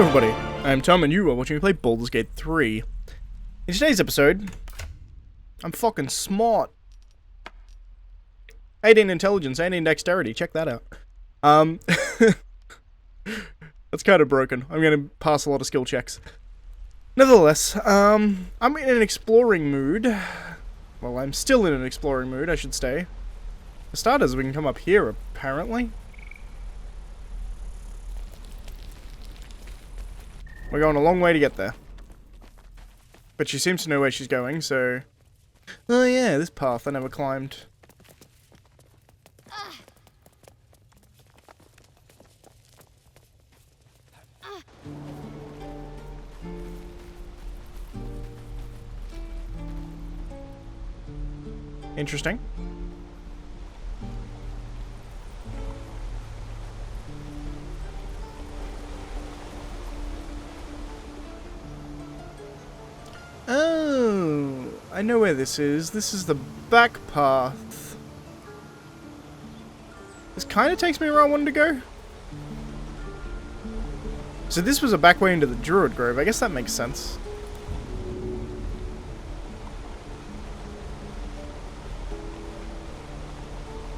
Hello everybody, I'm Tom and you are watching me play Baldur's Gate 3. In today's episode, I'm fucking smart. 18 intelligence, 18 dexterity, check that out. That's kind of broken. I'm gonna pass a lot of skill checks. Nevertheless, I'm in an exploring mood. Well, I'm still in an exploring mood, I should say. For starters, we can come up here, apparently. We're going a long way to get there. But she seems to know where she's going, so... Oh yeah, this path I never climbed. Interesting. Oh, I know where this is. This is the back path. This kind of takes me where I wanted to go. So this was a back way into the Druid Grove. I guess that makes sense.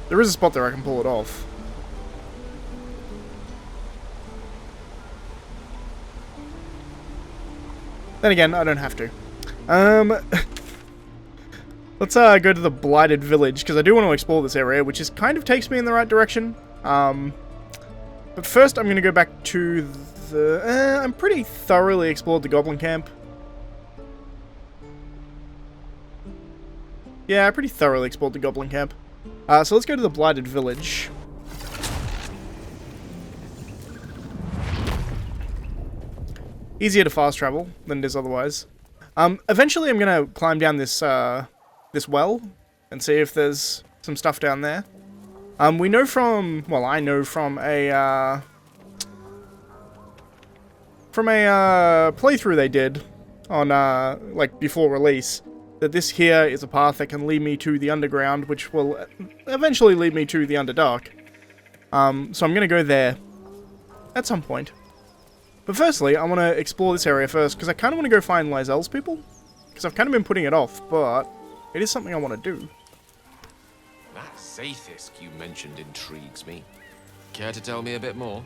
There is a spot there I can pull it off. Then again, I don't have to. Let's go to the Blighted Village, because I do want to explore this area, which is kind of takes me in the right direction. But first I'm going to go back to the... I'm pretty thoroughly explored the Goblin Camp. Yeah, I pretty thoroughly explored the Goblin Camp. So let's go to the Blighted Village. Easier to fast travel than it is otherwise. Eventually I'm gonna climb down this this well and see if there's some stuff down there. We know from, well, I know from a playthrough they did on like before release, that this here is a path that can lead me to the underground, which will eventually lead me to the Underdark. So I'm gonna go there at some point. But firstly, I want to explore this area first, because I kind of want to go find Lysel's people. Because I've kind of been putting it off, but it is something I want to do. That Zaithisk you mentioned intrigues me. Care to tell me a bit more?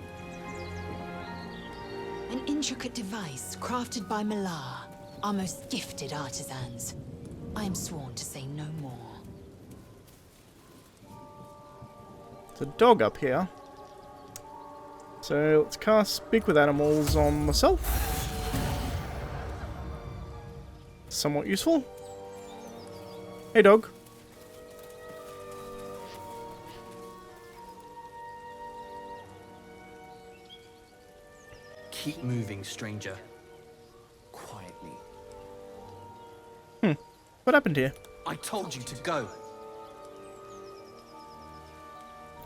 An intricate device crafted by Malar, our most gifted artisans. I am sworn to say no more. There's a dog up here. So let's cast Speak with Animals on myself. Somewhat useful. Hey dog. Keep moving, stranger. Quietly. What happened here? I told you to go.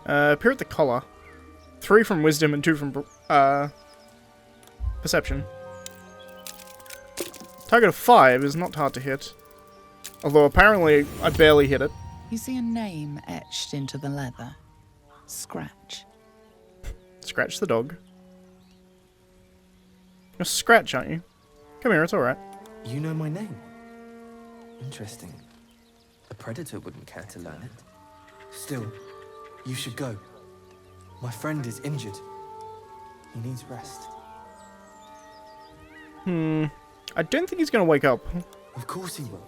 Appear at the collar. 3 from Wisdom and 2 from Perception. Target of 5 is not hard to hit. Although apparently I barely hit it. You see a name etched into the leather. Scratch. Scratch the dog. You're Scratch, aren't you? Come here, it's alright. You know my name. Interesting. A predator wouldn't care to learn it. Still, you should go. My friend is injured. He needs rest. I don't think he's gonna wake up. Of course he will.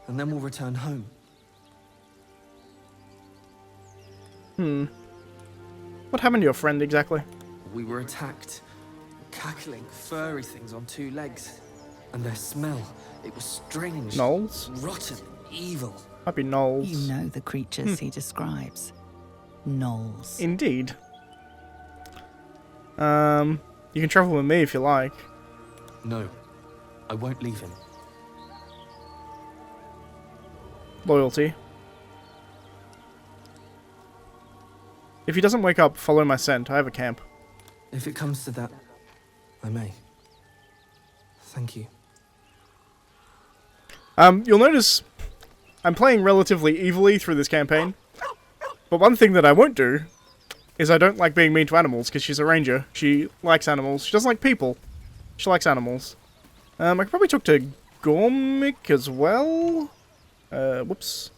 And then we'll return home. What happened to your friend exactly? We were attacked. Cackling, furry things on 2 legs. And their smell, it was strange. Gnolls? Rotten, evil. Might be Gnolls. You know the creatures he describes. Gnolls. Indeed. You can travel with me if you like. No, I won't leave him. Loyalty. If he doesn't wake up, follow my scent. I have a camp. If it comes to that, I may. Thank you. You'll notice I'm playing relatively evilly through this campaign. But one thing that I won't do is I don't like being mean to animals, because she's a ranger. She likes animals. She doesn't like people. She likes animals. I could probably talk to Gormick as well. Whoops.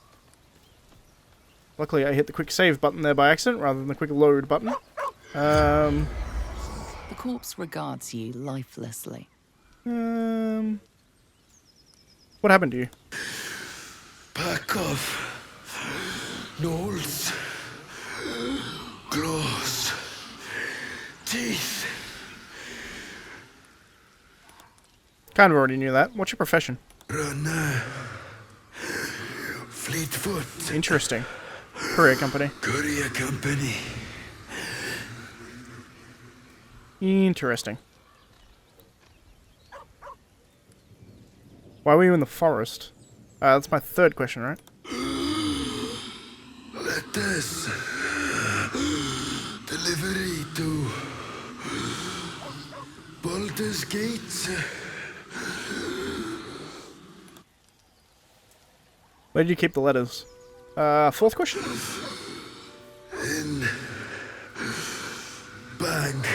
Luckily I hit the quick save button there by accident rather than the quick load button. The corpse regards you lifelessly. What happened to you? Pack of Gnolls, claws, teeth. Kind of already knew that. What's your profession? Runner, Fleetfoot, Interesting. Courier company. courier company. Interesting. Why were you in the forest? That's my third question, right? Letters. Delivery to Baldur's Gates. Where did you keep the letters? Fourth question? In bank.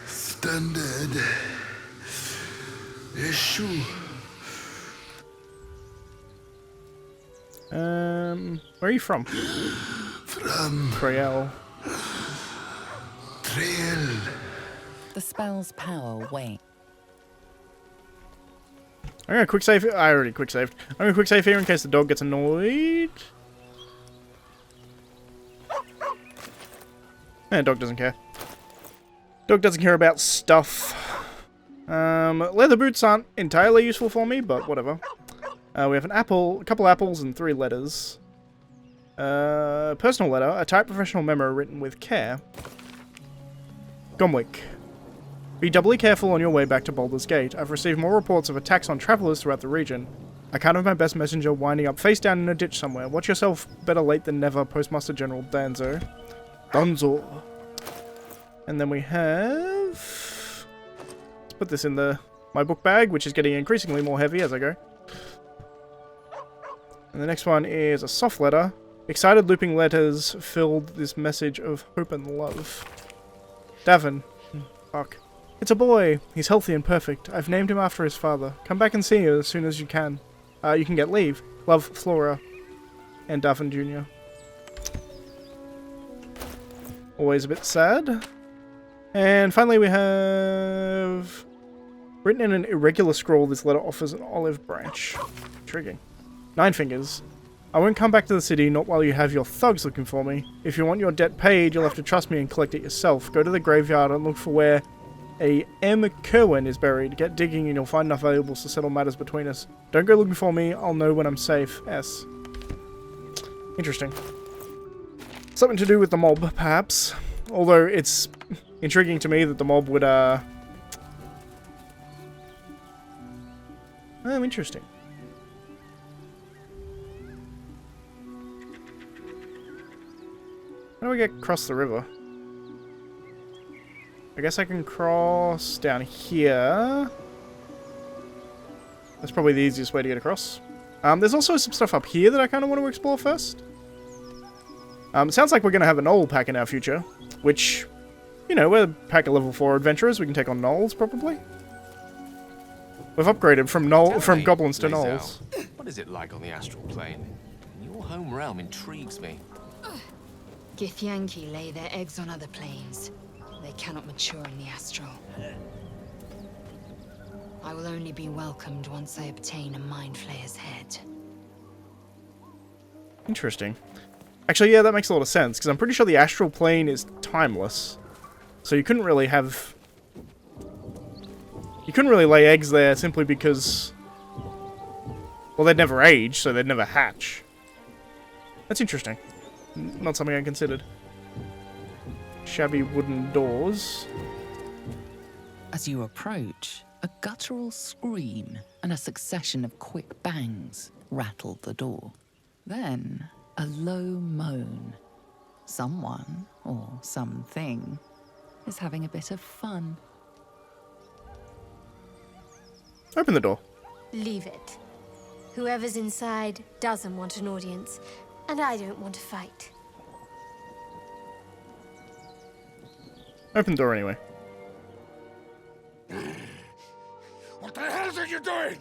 Standard issue. Where are you from? From Trail. Trail. The spell's power wanes. I'm gonna quick save. I already quick saved. I'm gonna quick save here in case the dog gets annoyed. Dog doesn't care. Dog doesn't care about stuff. Leather boots aren't entirely useful for me, but whatever. We have an apple, a couple apples, and 3 letters. Personal letter, a typed professional memo written with care. Gomwick. Be doubly careful on your way back to Baldur's Gate. I've received more reports of attacks on travelers throughout the region. I count of my best messenger winding up face down in a ditch somewhere. Watch yourself, better late than never, Postmaster General Danzo. Donzo. And then we have... Let's put this in my book bag, which is getting increasingly more heavy as I go. And the next one is a soft letter. Excited looping letters filled this message of hope and love. Davin. Fuck. It's a boy. He's healthy and perfect. I've named him after his father. Come back and see him as soon as you can. You can get leave. Love, Flora. And Davin Jr. Always a bit sad. And finally we have... Written in an irregular scroll, this letter offers an olive branch. Intriguing. 9 fingers. I won't come back to the city, not while you have your thugs looking for me. If you want your debt paid, you'll have to trust me and collect it yourself. Go to the graveyard and look for where a M. Kerwin is buried. Get digging and you'll find enough valuables to settle matters between us. Don't go looking for me, I'll know when I'm safe. S. Interesting. Something to do with the mob, perhaps. Although it's intriguing to me that the mob would, interesting. How do I get across the river? I guess I can cross down here. That's probably the easiest way to get across. There's also some stuff up here that I kind of want to explore first. It sounds like we're going to have a Gnoll pack in our future, which, you know, we're a pack of level 4 adventurers. We can take on Gnolls, probably. We've upgraded from goblins to Gnolls. What is it like on the astral plane? Your home realm intrigues me. Githyanki lay their eggs on other planes. They cannot mature in the astral. I will only be welcomed once I obtain a Mind Flayer's head. Interesting. Actually, yeah, that makes a lot of sense, because I'm pretty sure the astral plane is timeless. So you couldn't really have... You couldn't really lay eggs there simply because... Well, they'd never age, so they'd never hatch. That's interesting. Not something I considered. Shabby wooden doors. As you approach, a guttural scream and a succession of quick bangs rattle the door. Then, a low moan. Someone, or something, is having a bit of fun. Open the door. Leave it. Whoever's inside doesn't want an audience, and I don't want to fight. Open the door anyway. What the hell are you doing?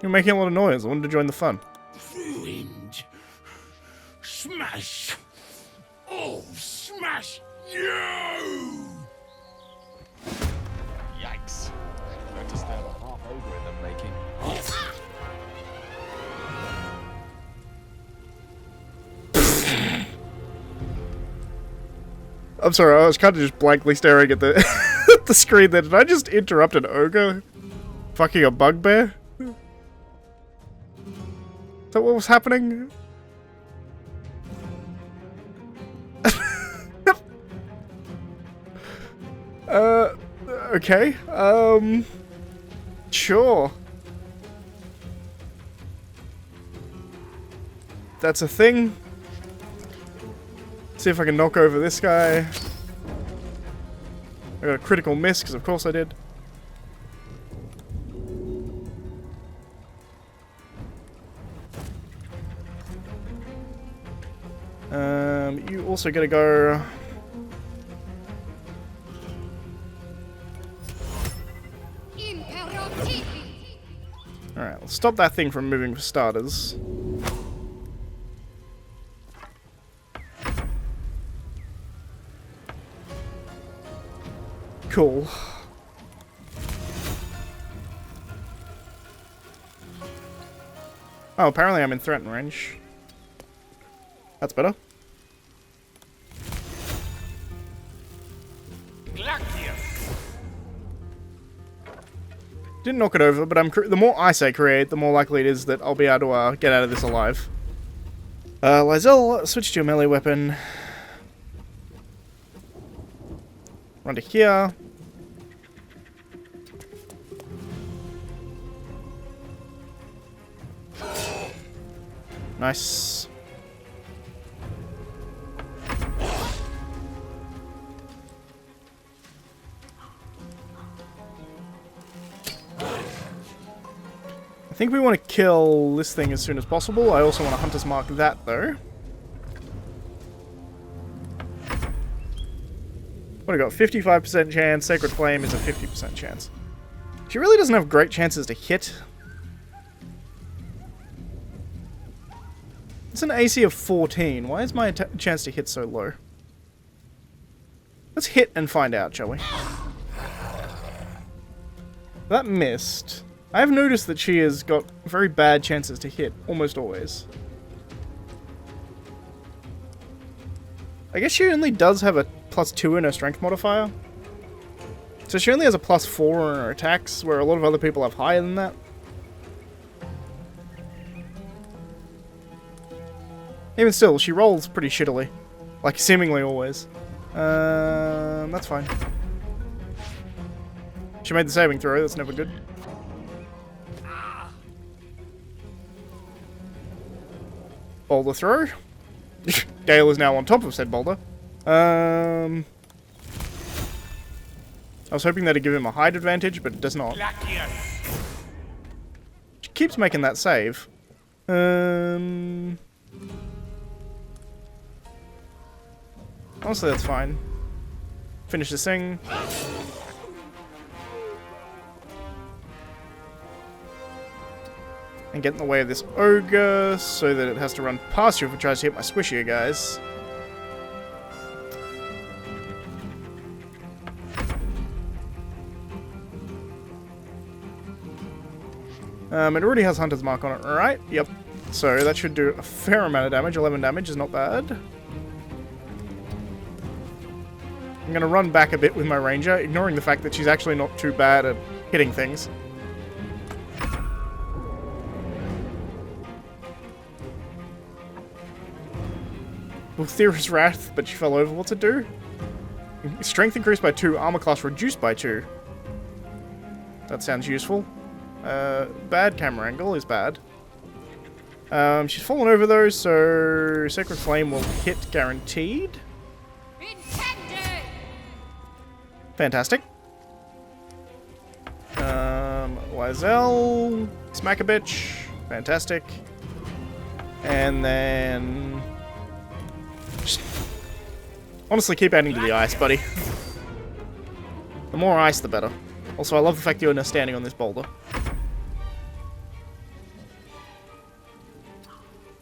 You're making a lot of noise. I wanted to join the fun. Ruined. Smash. Oh, smash you! Yikes. Noticed there were half ogre in the making. I'm sorry, I was kind of just blankly staring at the the screen there. Did I just interrupt an ogre fucking a bugbear? Is that what was happening? Okay. Sure. That's a thing. See if I can knock over this guy. I got a critical miss, because of course I did. You also gotta go... Alright, let's stop that thing from moving for starters. Cool. Oh, apparently I'm in threatened range. That's better. Didn't knock it over, but the more I say create, the more likely it is that I'll be able to get out of this alive. Lysel, switch to your melee weapon. Run to here. Nice. I think we want to kill this thing as soon as possible. I also want to Hunter's Mark that, though. What do I got? 55% chance. Sacred Flame is a 50% chance. She really doesn't have great chances to hit. It's an AC of 14. Why is my chance to hit so low? Let's hit and find out, shall we? That missed. I have noticed that she has got very bad chances to hit, almost always. I guess she only does have a +2 in her strength modifier. So she only has a +4 in her attacks, where a lot of other people have higher than that. Even still, she rolls pretty shittily. Like, seemingly always. That's fine. She made the saving throw, that's never good. Boulder throw. Gale is now on top of said boulder. I was hoping that'd give him a height advantage, but it does not. She keeps making that save. Honestly, that's fine. Finish this thing. And get in the way of this ogre so that it has to run past you if it tries to hit my squishier guys. It already has Hunter's Mark on it, right? Yep. So that should do a fair amount of damage. 11 damage is not bad. I'm going to run back a bit with my ranger, ignoring the fact that she's actually not too bad at hitting things. Well, Theor's Wrath, but she fell over. What's it do? Strength increased by 2, armor class reduced by 2. That sounds useful. Bad camera angle is bad. She's fallen over though, so Sacred Flame will hit guaranteed. Fantastic. Lysel, smack a bitch. Fantastic. And then... Just honestly, keep adding to the ice, buddy. The more ice, the better. Also, I love the fact you're standing on this boulder.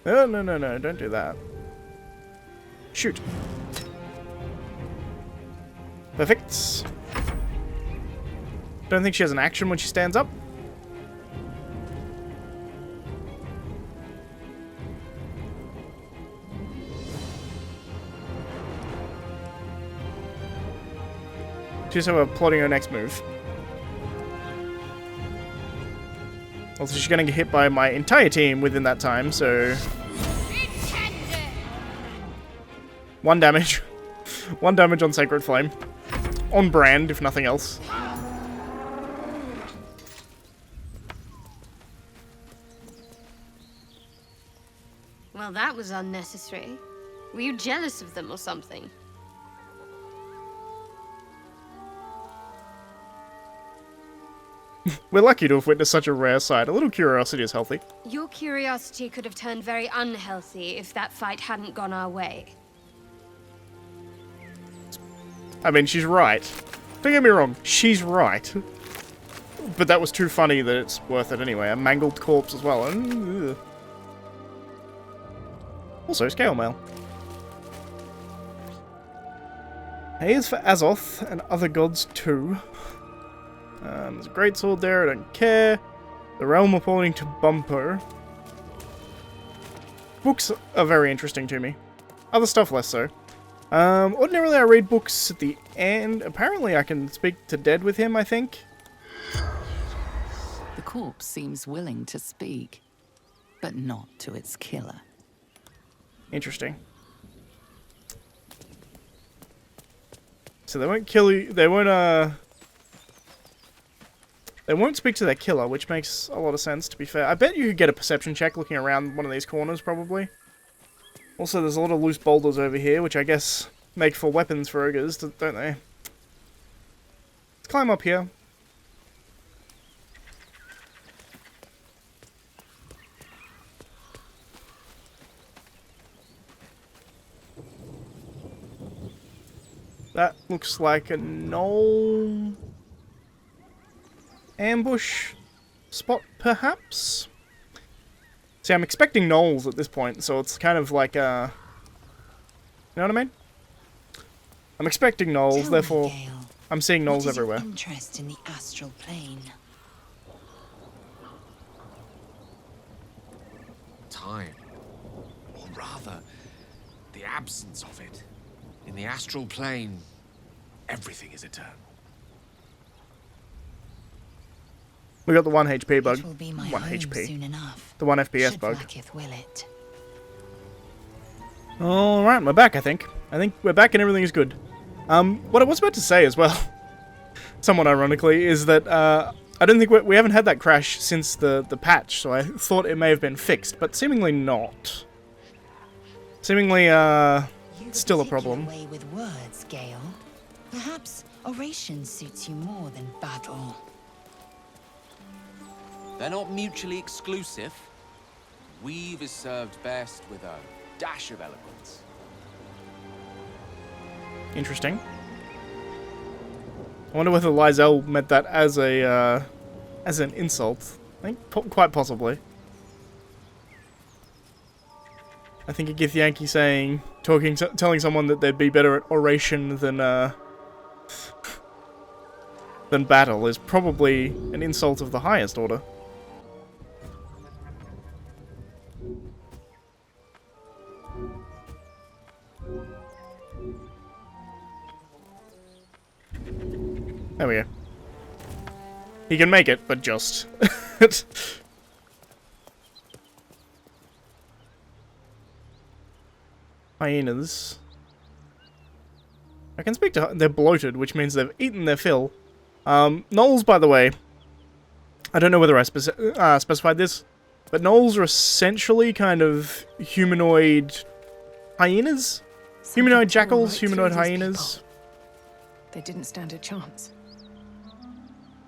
No, no, no, no, don't do that. Shoot. Perfect. Don't think she has an action when she stands up. She's plotting her next move. Also, she's gonna get hit by my entire team within that time, so... 1 damage. 1 damage on Sacred Flame. On brand, if nothing else. Well, that was unnecessary. Were you jealous of them or something? We're lucky to have witnessed such a rare sight. A little curiosity is healthy. Your curiosity could have turned very unhealthy if that fight hadn't gone our way. I mean, she's right. Don't get me wrong, she's right. But that was too funny that it's worth it anyway. A mangled corpse as well. Ugh. Also, scale mail. A is for Azoth and other gods too. There's a great sword there, I don't care. The realm according to Bumper. Books are very interesting to me. Other stuff less so. Ordinarily I read books at the end. Apparently I can speak to dead with him, I think. The corpse seems willing to speak, but not to its killer. Interesting. So they won't kill you, they won't speak to their killer, which makes a lot of sense, to be fair. I bet you could get a perception check looking around one of these corners, probably. Also, there's a lot of loose boulders over here, which I guess make for weapons for ogres, don't they? Let's climb up here. That looks like a gnoll ambush spot, perhaps? See, I'm expecting gnolls at this point, so it's kind of like, you know what I mean? I'm expecting gnolls, Tell therefore me, Gale, I'm seeing gnolls what is your everywhere. interest in the astral plane? Time. Or rather, the absence of it. In the astral plane, everything is eternal. We got the 1 HP bug. It will be my 1 home HP. soon enough. The 1 FPS Should bug. lacketh will it. Alright, we're back, I think. I think we're back and everything is good. What I was about to say as well, somewhat ironically, is that, I don't think we haven't had that crash since the patch, so I thought it may have been fixed, but seemingly not. Seemingly, still a problem. Way with words, Gale. Perhaps oration suits you more than battle. They're not mutually exclusive. Weave is served best with a dash of eloquence. Interesting. I wonder whether Lysel meant that as a, as an insult. I think quite possibly. I think a Githyanki saying, telling someone that they'd be better at oration than battle is probably an insult of the highest order. There we go. He can make it, but just. Hyenas. I can speak to... They're bloated, which means they've eaten their fill. Gnolls, by the way. I don't know whether I specified this, but gnolls are essentially kind of humanoid hyenas? Humanoid jackals, humanoid hyenas. They didn't stand a chance.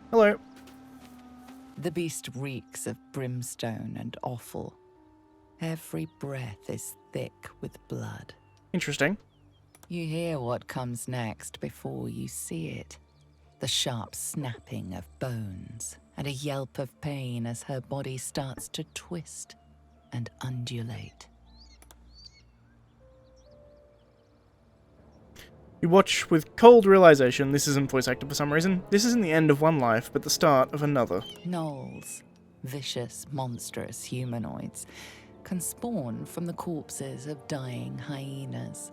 Hello. The beast reeks of brimstone and offal. Every breath is thick with blood. Interesting. You hear what comes next before you see it. the sharp snapping of bones, and a yelp of pain as her body starts to twist and undulate. You watch with cold realization. This isn't voice acted for some reason. This isn't the end of one life, but the start of another. Gnolls, vicious, monstrous humanoids, can spawn from the corpses of dying hyenas.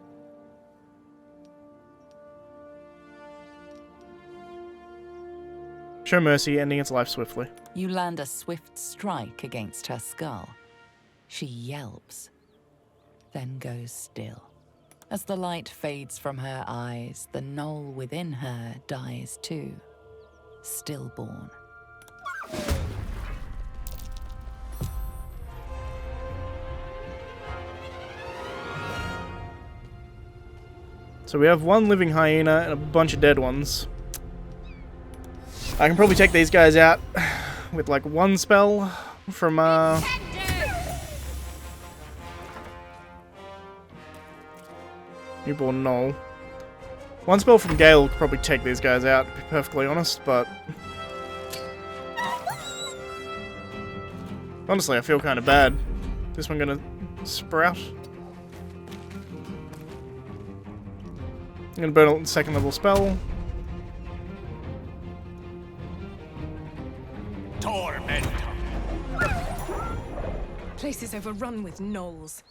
Show mercy, ending its life swiftly. You land a swift strike against her skull. She yelps, then goes still. As the light fades from her eyes, the gnoll within her dies too, stillborn. So we have one living hyena and a bunch of dead ones. I can probably take these guys out with like one spell from Newborn Gnoll. One spell from Gale could probably take these guys out, to be perfectly honest, but honestly I feel kind of bad. This one gonna sprout. I'm gonna burn a second level spell. Tormentor. Place is overrun with gnolls.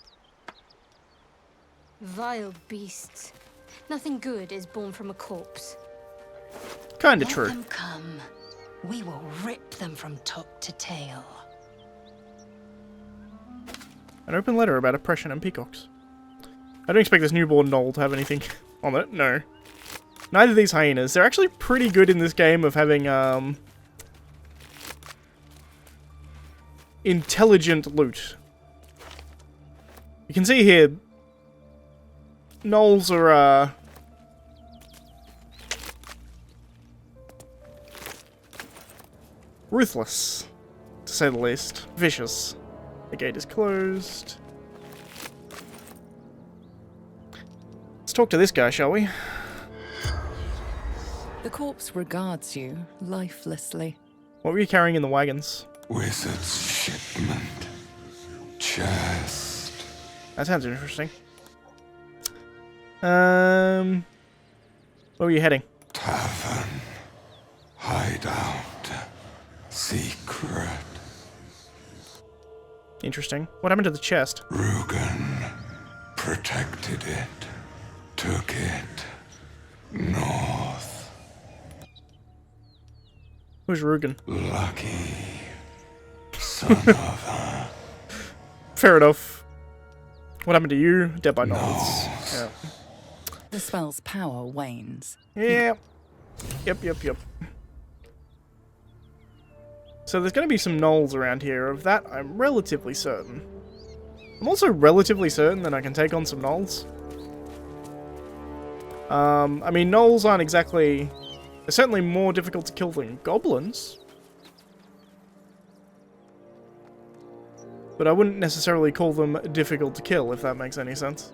Vile beasts. Nothing good is born from a corpse. Kinda Let true. them come. We will rip them from top to tail. An open letter about oppression and peacocks. I don't expect this newborn gnoll to have anything on it, no. Neither of these hyenas. They're actually pretty good in this game of having, intelligent loot. You can see here, gnolls are, ruthless, to say the least. Vicious. The gate is closed. Let's talk to this guy, shall we? The corpse regards you lifelessly. What were you carrying in the wagons? Wizard's shipment. Chest. That sounds interesting. Where were you heading? Tavern. Hideout. Secret. Interesting. What happened to the chest? Rugen protected it. Took it. North. Who's Rugen? Lucky. Son of a... Fair enough. What happened to you? Dead by Gnolls. Gnolls. Yeah. The spell's power wanes. Yeah. Yep. So there's going to be some gnolls around here. Of that, I'm relatively certain. I'm also relatively certain that I can take on some gnolls. I mean, gnolls aren't exactly... They're certainly more difficult to kill than goblins. But I wouldn't necessarily call them difficult to kill, if that makes any sense.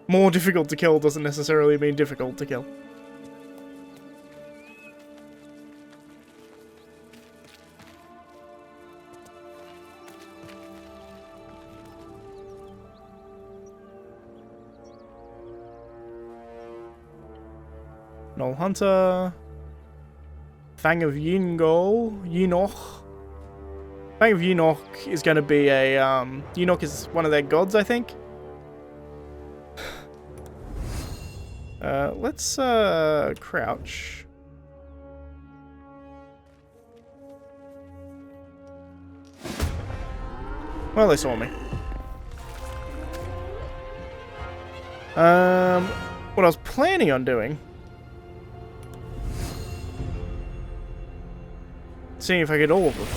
More difficult to kill doesn't necessarily mean difficult to kill. Gnoll Hunter. Fang of Enoch. Fang of Enoch is going to be a, Enoch is one of their gods, I think. Let's, crouch. Well, they saw me. What I was planning on doing... Seeing if I get all of them.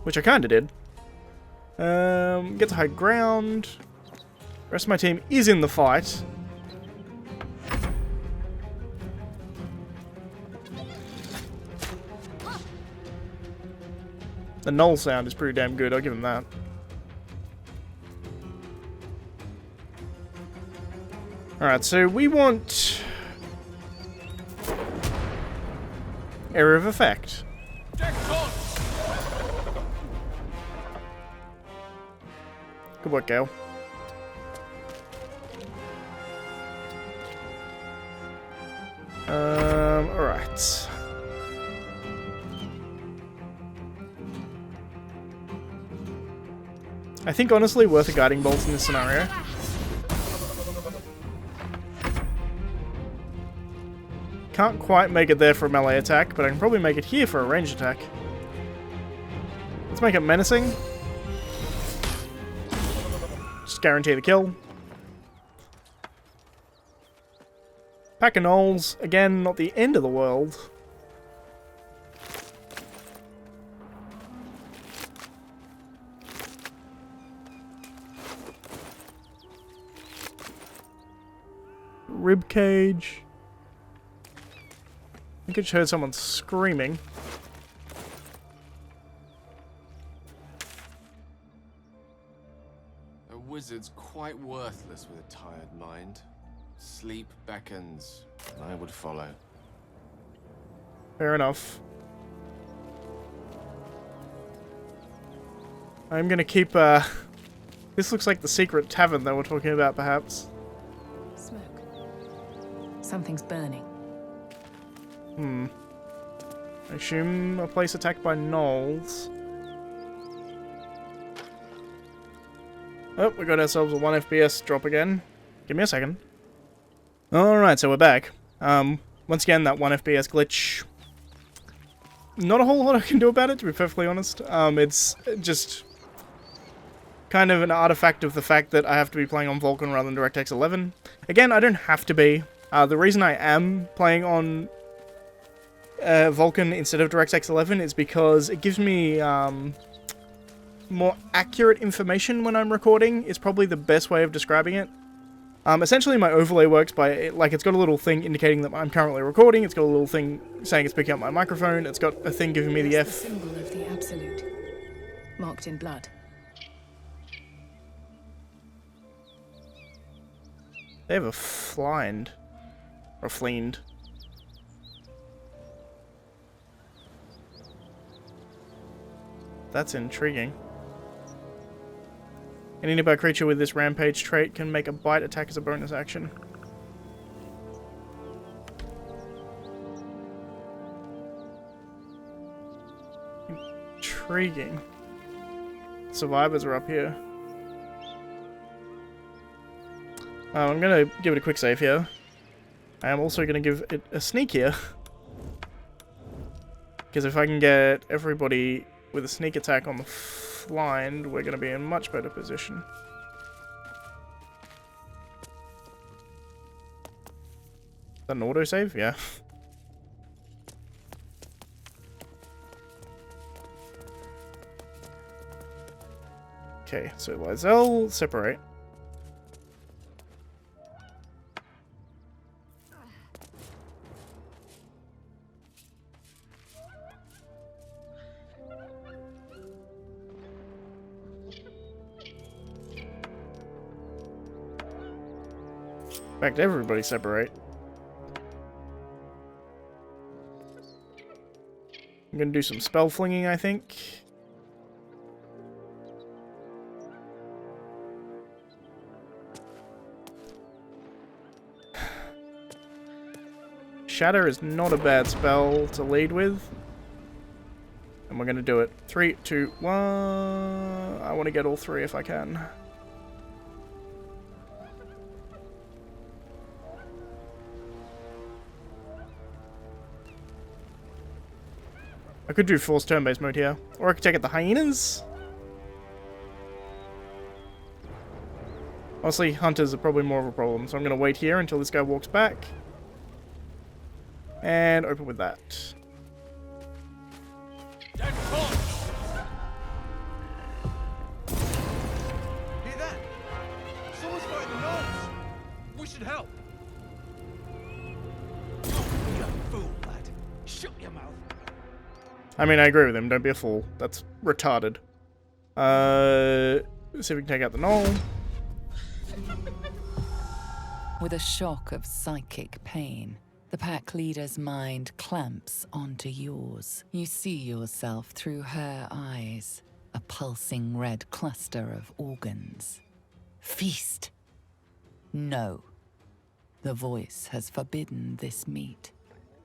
Which I kinda did. Get to high ground. The rest of my team is in the fight. The gnoll sound is pretty damn good, I'll give him that. Alright, so we want area of effect. Good work, Gale. Alright. I think honestly worth a guiding bolt in this scenario. Can't quite make it there for a melee attack, but I can probably make it here for a ranged attack. Let's make it menacing. Just guarantee the kill. Pack of Gnolls, again, not the end of the world. Ribcage. I think it heard someone screaming. A wizard's quite worthless with a tired mind. Sleep beckons. I would follow. Fair enough. I'm gonna keep, this looks like the secret tavern that we're talking about, perhaps. Smoke. Something's burning. I assume a place attacked by Gnolls. Oh, we got ourselves a 1 FPS drop again. Give me a second. Alright, so we're back. Once again, that 1 FPS glitch. Not a whole lot I can do about it, to be perfectly honest. It's just kind of an artifact of the fact that I have to be playing on Vulkan rather than DirectX 11. Again, I don't have to be. The reason I am playing on Vulkan instead of DirectX 11 is because it gives me more accurate information when I'm recording, is probably the best way of describing it. Essentially, my overlay works by, like, it's got a little thing indicating that I'm currently recording, it's got a little thing saying it's picking up my microphone, it's got a thing giving me the F. The symbol of the absolute, marked in blood. They have a flind. Or a fleend. That's intriguing. Any nearby creature with this rampage trait can make a bite attack as a bonus action. Intriguing. Survivors are up here. I'm gonna give it a quick save here. I am also gonna give it a sneak here. Because if I can get everybody with a sneak attack on the flind, we're gonna be in much better position. Is that an autosave? Yeah. Okay, so Lizelle, separate. In fact, everybody separate. I'm gonna do some spell flinging, I think. Shatter is not a bad spell to lead with. And we're gonna do it. 3, 2, 1. I want to get all 3 if I can. I could do forced turn-based mode here. Or I could take out the hyenas. Honestly, hunters are probably more of a problem, so I'm going to wait here until this guy walks back. And open with that. Hear that? Someone's fighting the Gnolls. We should help. You fool, lad. Shut your mouth. I mean, I agree with him. Don't be a fool. That's retarded. See if we can take out the Gnoll. With a shock of psychic pain, the pack leader's mind clamps onto yours. You see yourself through her eyes, a pulsing red cluster of organs. Feast! No. The voice has forbidden this meat.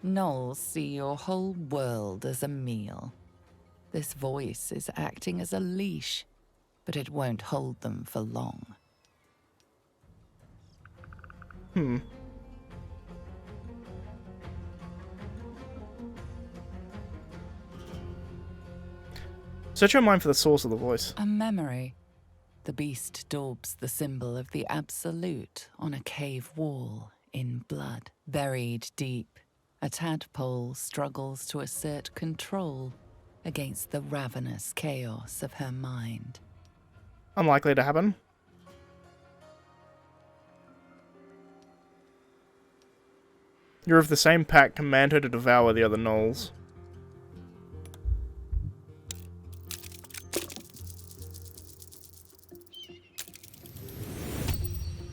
Gnolls see your whole world as a meal. This voice is acting as a leash, but it won't hold them for long. Search your mind for the source of the voice. A memory. The beast daubs the symbol of the Absolute on a cave wall in blood. Buried deep, a tadpole struggles to assert control against the ravenous chaos of her mind. Unlikely to happen. You're of the same pack, command her to devour the other Gnolls.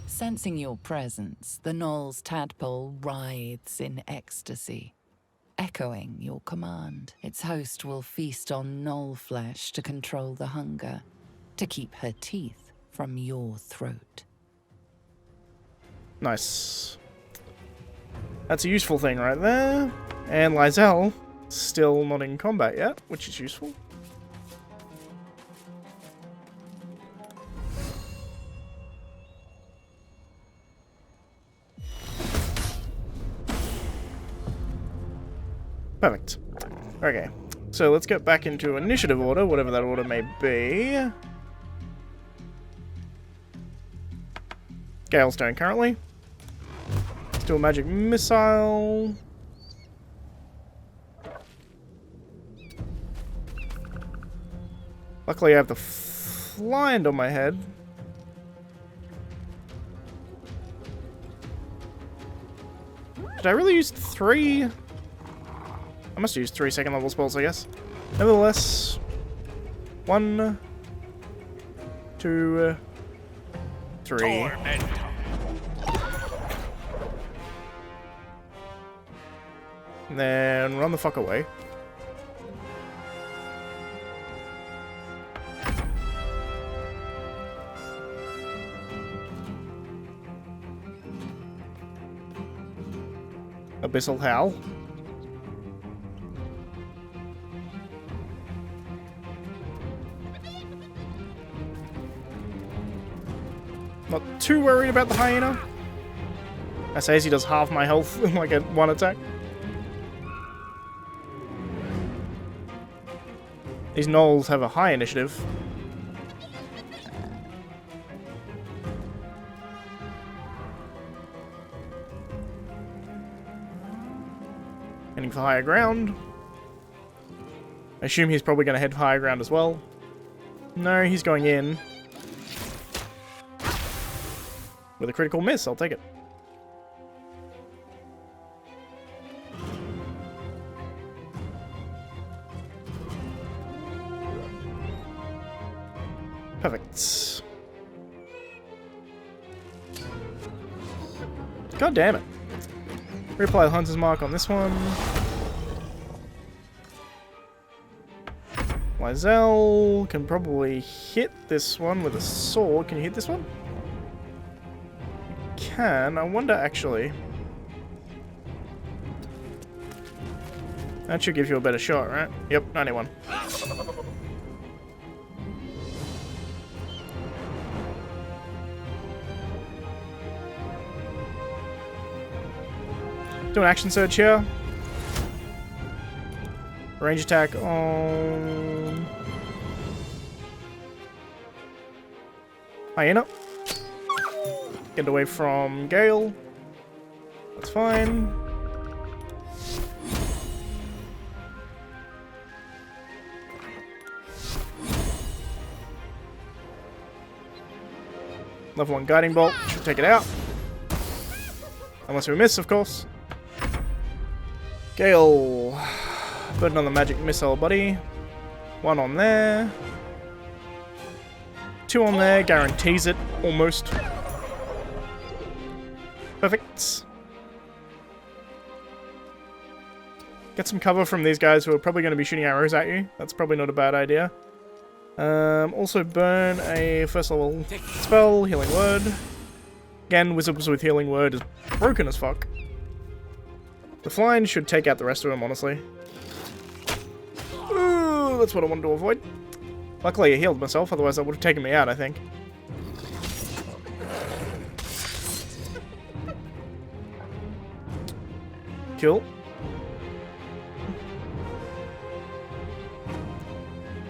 Sensing your presence, the Gnoll's tadpole writhes in ecstasy, echoing your command. Its host will feast on Gnoll flesh to control the hunger, to keep her teeth from your throat. Nice. That's a useful thing right there. And Lysel, still not in combat yet, which is useful. Perfect. Okay, so let's get back into initiative order, whatever that order may be. Galestone currently. Still magic missile. Luckily I have the flying on my head. Did I really use 3? I must use 3 second level spells, I guess. Nevertheless, 1, 2, 3. And then run the fuck away. Abyssal Howl. Not too worried about the hyena. I say as he does half my health in like a 1 attack. These Gnolls have a high initiative. Heading for higher ground. I assume he's probably going to head for higher ground as well. No, he's going in. With a critical miss, I'll take it. Perfect. God damn it. Reapply the Hunter's Mark on this one. Lysel can probably hit this one with a sword. Can you hit this one? Can. I wonder actually. That should give you a better shot, right? Yep, 91. Do an action surge here. Range attack on Hyena. Get away from Gale. That's fine. Level 1 Guiding Bolt. Should take it out. Unless we miss, of course. Gale. Burden on the magic missile, buddy. 1 on there. 2 on there. Guarantees it. Almost. Perfect. Get some cover from these guys who are probably going to be shooting arrows at you. That's probably not a bad idea. Also burn a first level spell, Healing Word. Again, Wizards with Healing Word is broken as fuck. The flying should take out the rest of them, honestly. Ooh, that's what I wanted to avoid. Luckily I healed myself, otherwise that would have taken me out, I think. Cool.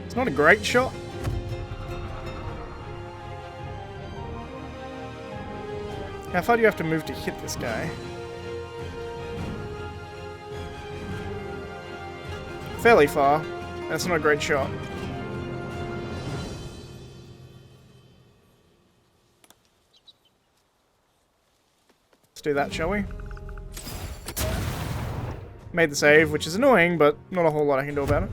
It's not a great shot. How far do you have to move to hit this guy? Fairly far. That's not a great shot. Let's do that, shall we? Made the save, which is annoying, but not a whole lot I can do about it.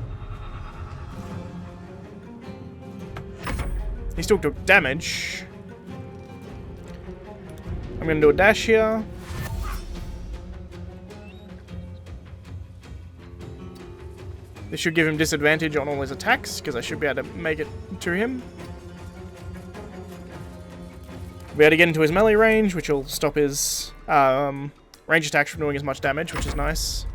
He still took damage. I'm gonna do a dash here. This should give him disadvantage on all his attacks, because I should be able to make it to him. Be able to get into his melee range, which will stop his range attacks from doing as much damage, which is nice.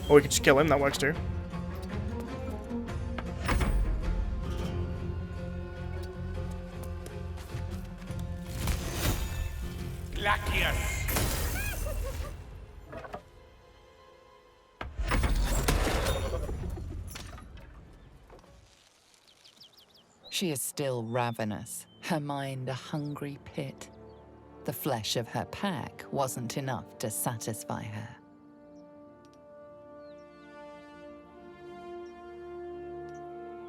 Or we could just kill him, that works too. She is still ravenous, her mind a hungry pit. The flesh of her pack wasn't enough to satisfy her.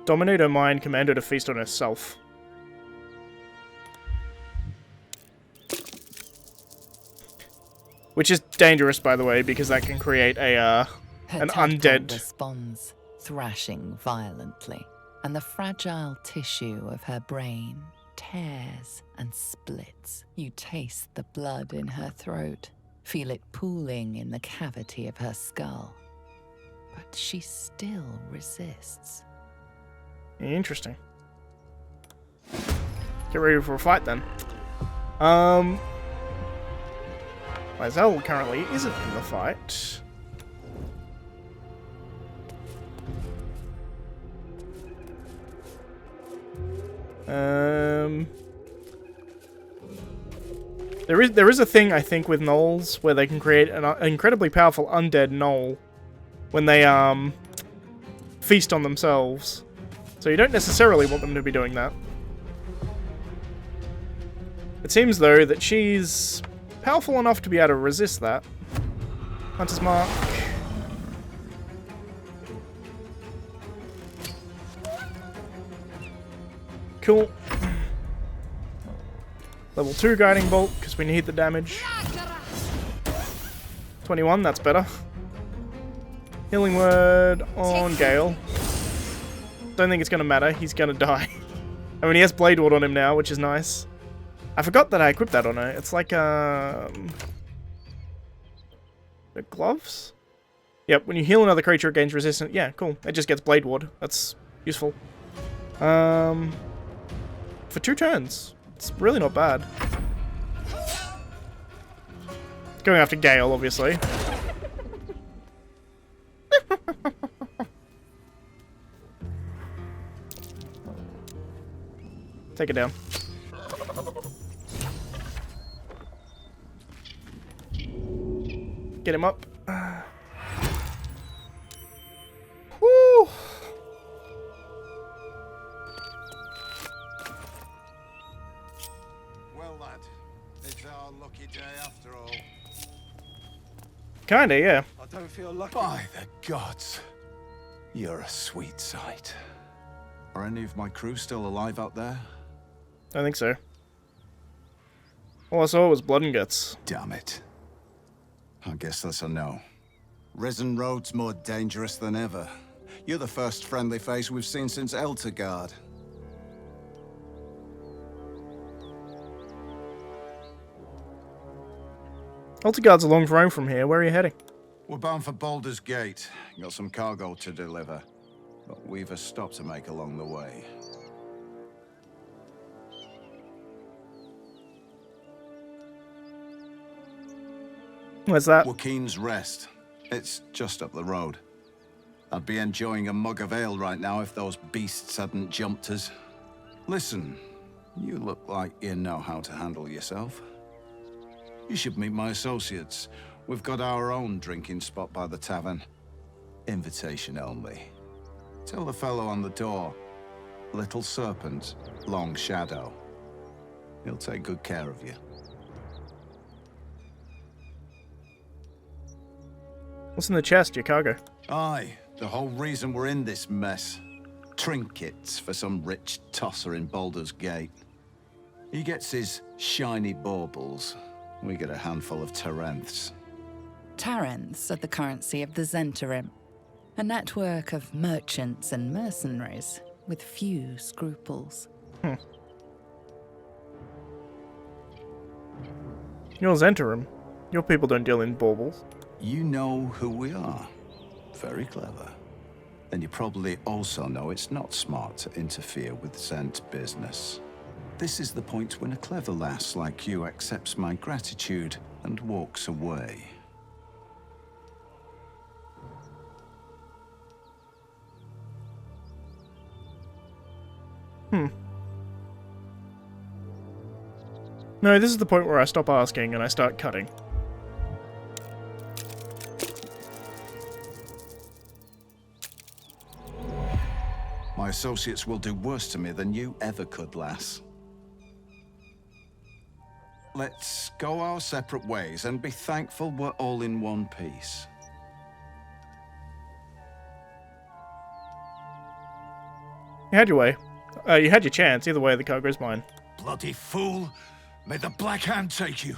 Dominate her mind, command her to feast on herself. Which is dangerous, by the way, because that can create a Her an tadpole undead. responds, thrashing violently, and the fragile tissue of her brain tears and splits. You taste the blood in her throat, feel it pooling in the cavity of her skull. But she still resists. Interesting. Get ready for a fight then. Lizelle currently isn't in the fight. There is a thing, I think, with Gnolls where they can create an incredibly powerful undead Gnoll when they feast on themselves. So you don't necessarily want them to be doing that. It seems, though, that she's powerful enough to be able to resist that. Hunter's Mark. Cool. Level 2 Guiding Bolt, because we need the damage. 21, that's better. Healing Word on Gale. Don't think it's going to matter, he's going to die. I mean, he has Blade Ward on him now, which is nice. I forgot that I equipped that on her. It's like, the gloves? Yep, when you heal another creature, it gains resistance. Yeah, cool. It just gets Blade Ward. That's useful. For 2 turns. It's really not bad. Going after Gale, obviously. Take it down. Get him up. Woo! Well, lad, it's our lucky day after all. Kinda, yeah. I don't feel lucky. By the gods, you're a sweet sight. Are any of my crew still alive out there? I think so. All I saw was blood and guts. Damn it. I guess that's a no. Risen Road's more dangerous than ever. You're the first friendly face we've seen since Eltergard. Ultigar's a long row from here. Where are you heading? We're bound for Baldur's Gate. Got some cargo to deliver. But we've a stop to make along the way. Where's that? Joaquin's Rest. It's just up the road. I'd be enjoying a mug of ale right now if those beasts hadn't jumped us. Listen, you look like you know how to handle yourself. You should meet my associates. We've got our own drinking spot by the tavern. Invitation only. Tell the fellow on the door. Little Serpent, Long Shadow. He'll take good care of you. What's in the chest? Your cargo. Aye, the whole reason we're in this mess. Trinkets for some rich tosser in Baldur's Gate. He gets his shiny baubles. We get a handful of Tarenths. Tarenths are the currency of the Zentarim, a network of merchants and mercenaries with few scruples. You're Zentarim. Your people don't deal in baubles. You know who we are. Very clever. And you probably also know it's not smart to interfere with Zent business. This is the point when a clever lass like you accepts my gratitude and walks away. No, this is the point where I stop asking and I start cutting. My associates will do worse to me than you ever could, lass. Let's go our separate ways and be thankful we're all in one piece. You had your way. You had your chance. Either way, the cargo's mine. Bloody fool! May the Black Hand take you!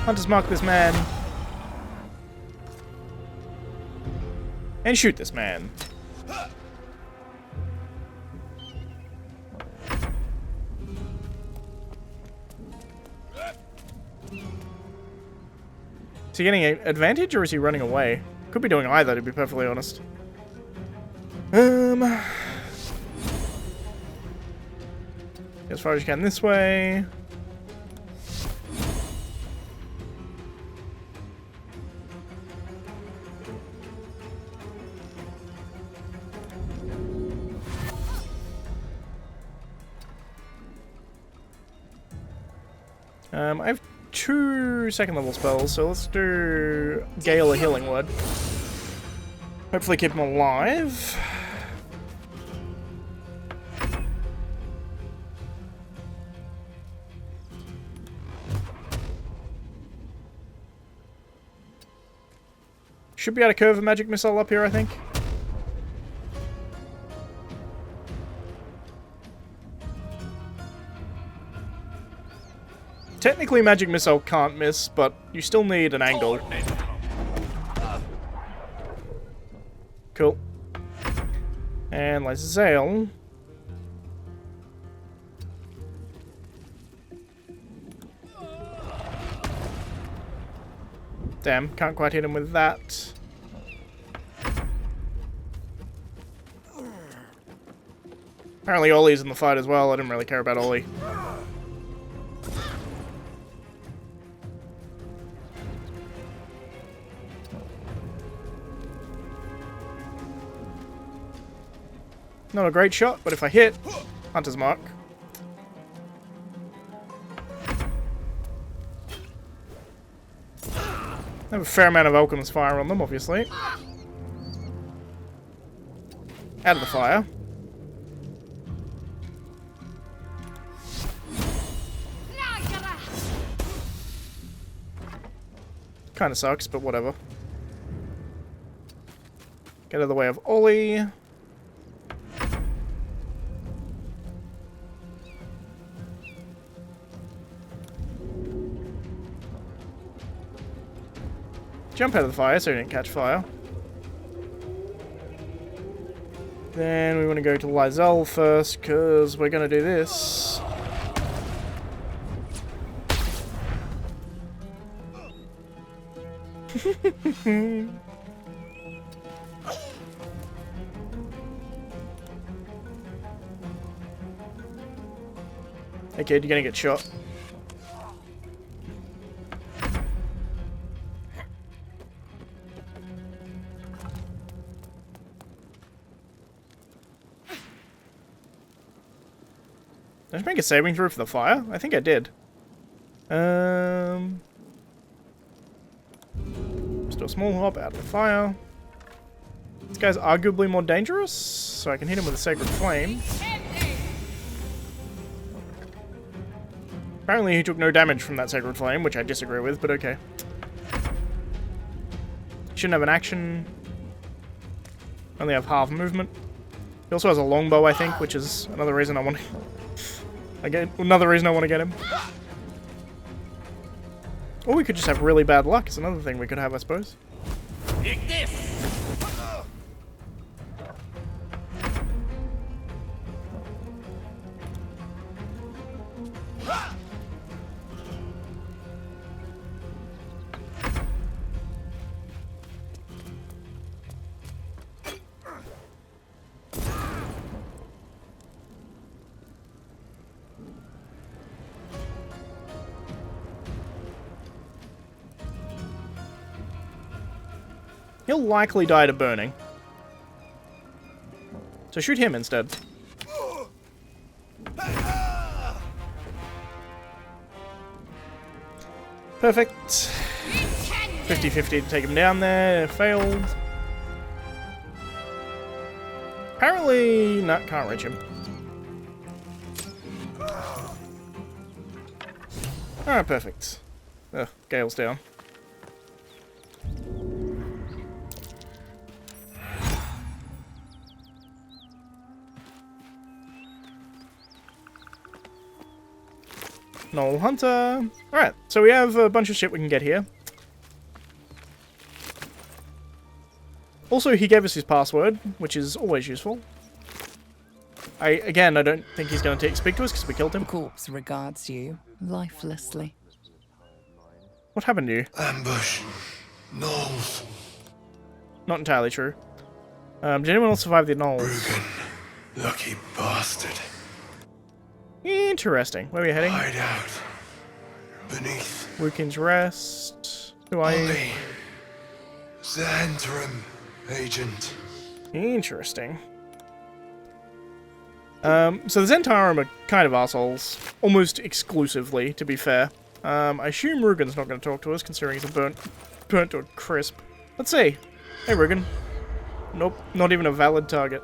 Hunters mark this man. And shoot this man. Is he getting an advantage or is he running away? Could be doing either, to be perfectly honest. As far as you can this way. I have 2 second level spells, so let's do Gale a Healing Word. Hopefully keep him alive. Should be able to curve a magic missile up here, I think. Technically, magic missile can't miss, but you still need an angle. Cool. And Lae'zel. Damn, can't quite hit him with that. Apparently Ollie's in the fight as well. I didn't really care about Ollie. Not a great shot, but if I hit, Hunter's Mark. I have a fair amount of Alchemist Fire on them, obviously. Out of the fire. Kinda sucks, but whatever. Get out of the way of Ollie. Jump out of the fire so you didn't catch fire. Then we want to go to Lizelle first, because we're going to do this. Hey kid, you're gonna get shot. Did I just make a saving throw for the fire? I think I did. Just do a small hop out of the fire. This guy's arguably more dangerous, so I can hit him with a Sacred Flame. Apparently he took no damage from that Sacred Flame, which I disagree with, but okay. Shouldn't have an action. Only have half movement. He also has a longbow, I think, which is another reason I want to... another reason I want to get him. Or we could just have really bad luck. It's another thing we could have, I suppose. Take this! He'll likely die to burning. So shoot him instead. Perfect. 50-50 to take him down there. Failed. Apparently... no, can't reach him. Alright, perfect. Ugh, Gale's down. Gnoll Hunter. Alright, so we have a bunch of shit we can get here. Also, he gave us his password, which is always useful. Again, I don't think he's going to speak to us because we killed him. The corpse regards you lifelessly. What happened to you? Ambush. Gnolls. Not entirely true. Did anyone else survive the Gnolls? Rugen. Lucky bastard. Interesting. Where are we heading? Hide out. Beneath. Wukin's Rest. Who are you? Ollie. The interim agent. Interesting. So the Zentarum are kind of assholes. Almost exclusively, to be fair. I assume Rugen's not going to talk to us, considering he's burnt to a crisp. Let's see. Hey, Rugen. Nope, not even a valid target.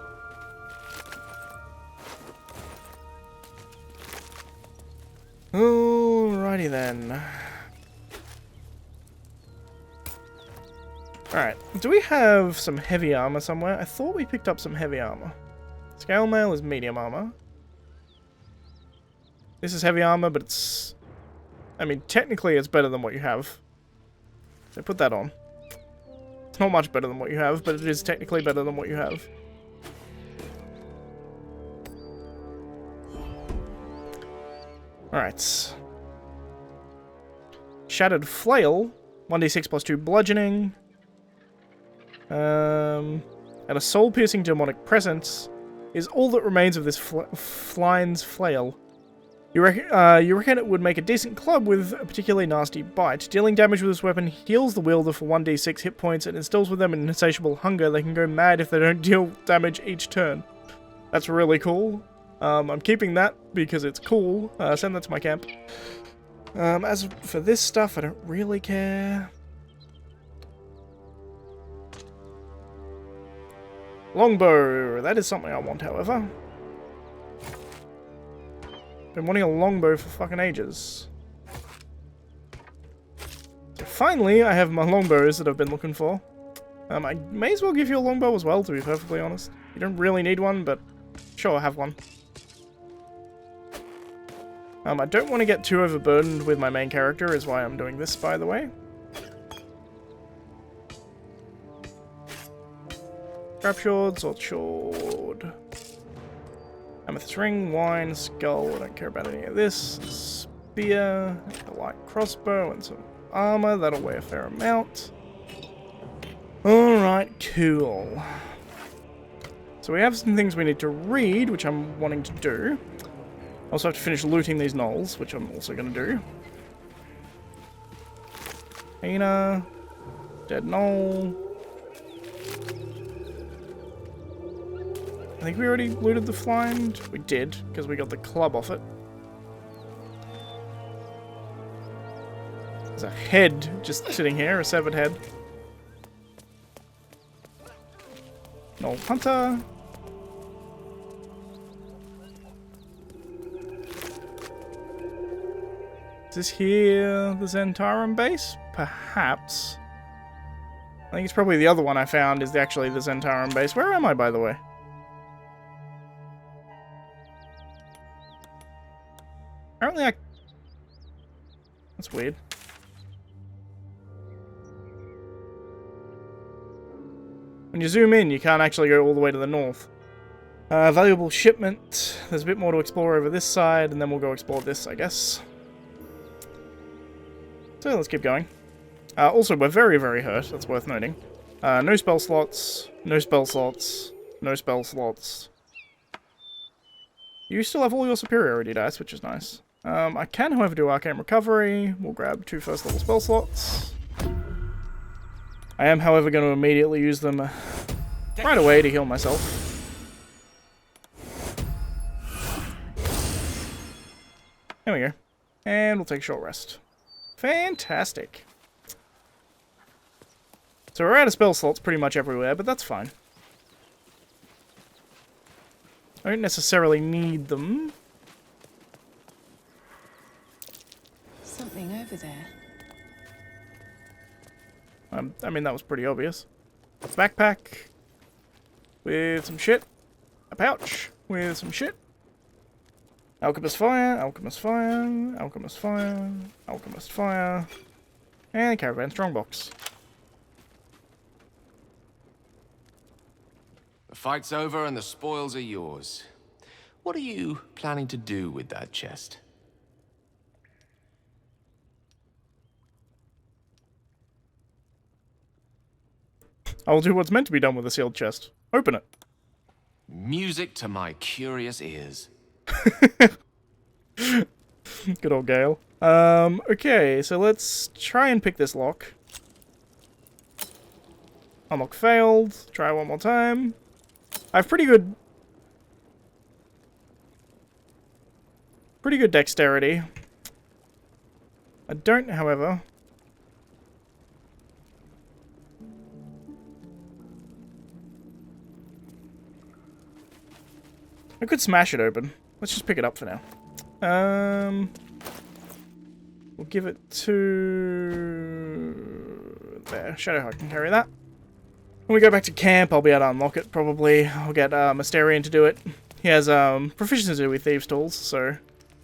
Alrighty then. Alright, do we have some heavy armor somewhere? I thought we picked up some heavy armor. Scale mail is medium armor. This is heavy armor, but it's... I mean, technically it's better than what you have. So put that on. It's not much better than what you have, but it is technically better than what you have. Alright. Shattered Flail. 1d6 plus 2 bludgeoning. And a soul-piercing demonic presence is all that remains of this Flynn's Flail. You reckon it would make a decent club with a particularly nasty bite. Dealing damage with this weapon heals the wielder for 1d6 hit points and instills with them an insatiable hunger. They can go mad if they don't deal damage each turn. That's really cool. I'm keeping that because it's cool. Send that to my camp. As for this stuff, I don't really care. Longbow. That is something I want, however. Been wanting a longbow for fucking ages. So finally, I have my longbows that I've been looking for. I may as well give you a longbow as well, to be perfectly honest. You don't really need one, but sure, have one. I don't want to get too overburdened with my main character, is why I'm doing this, by the way. scrap sword, sword sword. Amethyst ring, wine, skull. I don't care about any of this. Spear, a light crossbow, and some armor. That'll weigh a fair amount. Alright, cool. So we have some things we need to read, which I'm wanting to do. I also have to finish looting these gnolls, which I'm also going to do. Hina. Dead gnoll. I think we already looted the find. We did, because we got the club off it. There's a head just sitting here, a severed head. Gnoll hunter. Is this here the Zentarum base? Perhaps. I think it's probably the other one I found is actually the Zentarum base. Where am I, by the way? Apparently I... That's weird. When you zoom in, you can't actually go all the way to the north. Valuable shipment. There's a bit more to explore over this side, and then we'll go explore this, I guess. So let's keep going. Also, we're very, very hurt. That's worth noting. No spell slots. No spell slots. No spell slots. You still have all your superiority dice, which is nice. I can, however, do Arcane Recovery. We'll grab 2 first-level spell slots. I am, however, going to immediately use them right away to heal myself. There we go. And we'll take a short rest. Fantastic. So we're out of spell slots pretty much everywhere, but that's fine. I don't necessarily need them. Something over there. I mean, that was pretty obvious. Backpack with some shit. A pouch with some shit. Alchemist fire, alchemist fire, alchemist fire, alchemist fire, and caravan strongbox. The fight's over and the spoils are yours. What are you planning to do with that chest? I will do what's meant to be done with a sealed chest. Open it. Music to my curious ears. Good old Gale. Okay, so let's try and pick this lock. Unlock failed. Try one more time. I have pretty good dexterity. I don't, however. I could smash it open. Let's just pick it up for now. We'll give it to... There, Shadowhawk can carry that. When we go back to camp, I'll be able to unlock it, probably. I'll get Mysterian to do it. He has proficiency with Thieves' Tools, so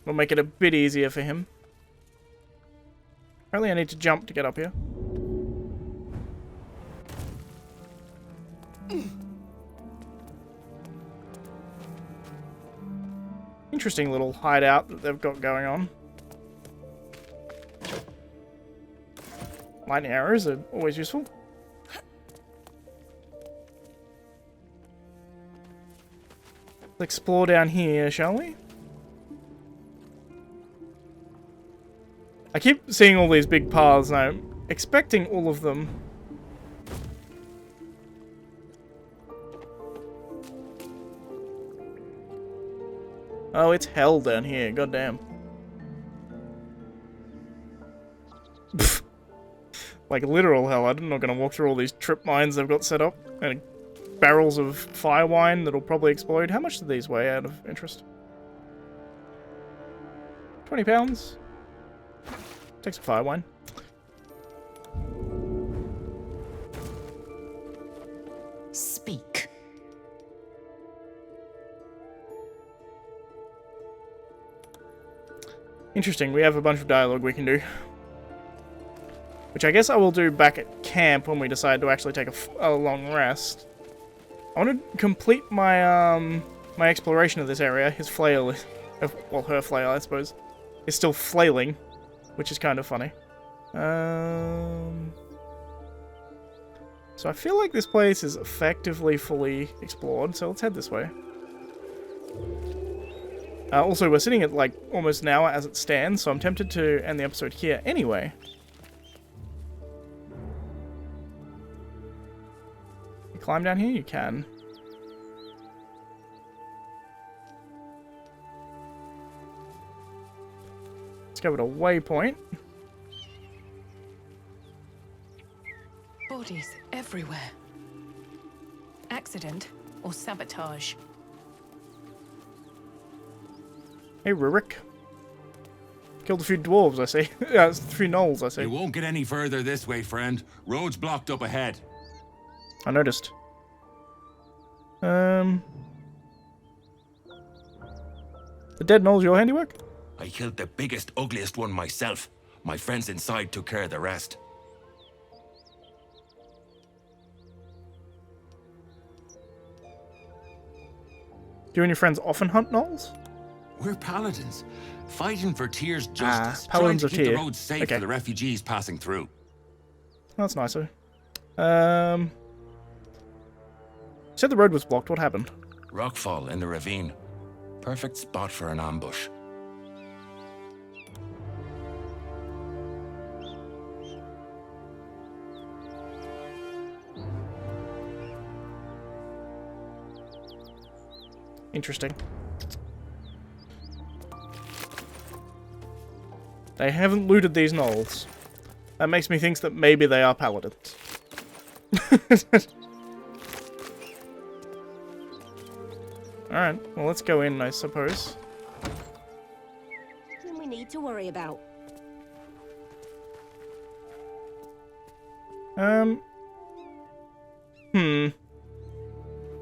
it'll make it a bit easier for him. Apparently I need to jump to get up here. Interesting little hideout that they've got going on. Lightning arrows are always useful. Let's explore down here, shall we? I keep seeing all these big paths and I'm expecting all of them. Oh, it's hell down here, goddamn. Like literal hell. I'm not gonna walk through all these trip mines they've got set up. And barrels of fire wine that'll probably explode. How much do these weigh out of interest? 20 pounds? Take some fire wine. Speak. Interesting, we have a bunch of dialogue we can do. Which I guess I will do back at camp when we decide to actually take a long rest. I want to complete my my exploration of this area. His flail, well, her flail, I suppose, is still flailing, which is kind of funny. So I feel like this place is effectively fully explored, so let's head this way. Also, we're sitting at like almost an hour as it stands, so I'm tempted to end the episode here anyway. You climb down here? You can. Let's go with a waypoint. Bodies everywhere. Accident or sabotage? Hey, Rurik. Killed a few dwarves, I see. Yeah, it's 3 gnolls, I see. You won't get any further this way, friend. Road's blocked up ahead. I noticed. The dead gnolls your handiwork? I killed the biggest, ugliest one myself. My friends inside took care of the rest. Do you and your friends often hunt gnolls? We're paladins, fighting for Tyr's justice, trying paladins to of keep the Tyr. roads safe Okay. for the refugees passing through. That's nicer. Said the road was blocked. What happened? Rockfall in the ravine. Perfect spot for an ambush. Interesting. They haven't looted these gnolls. That makes me think that maybe they are paladins. Alright, well let's go in, I suppose. Nothing we need to worry about.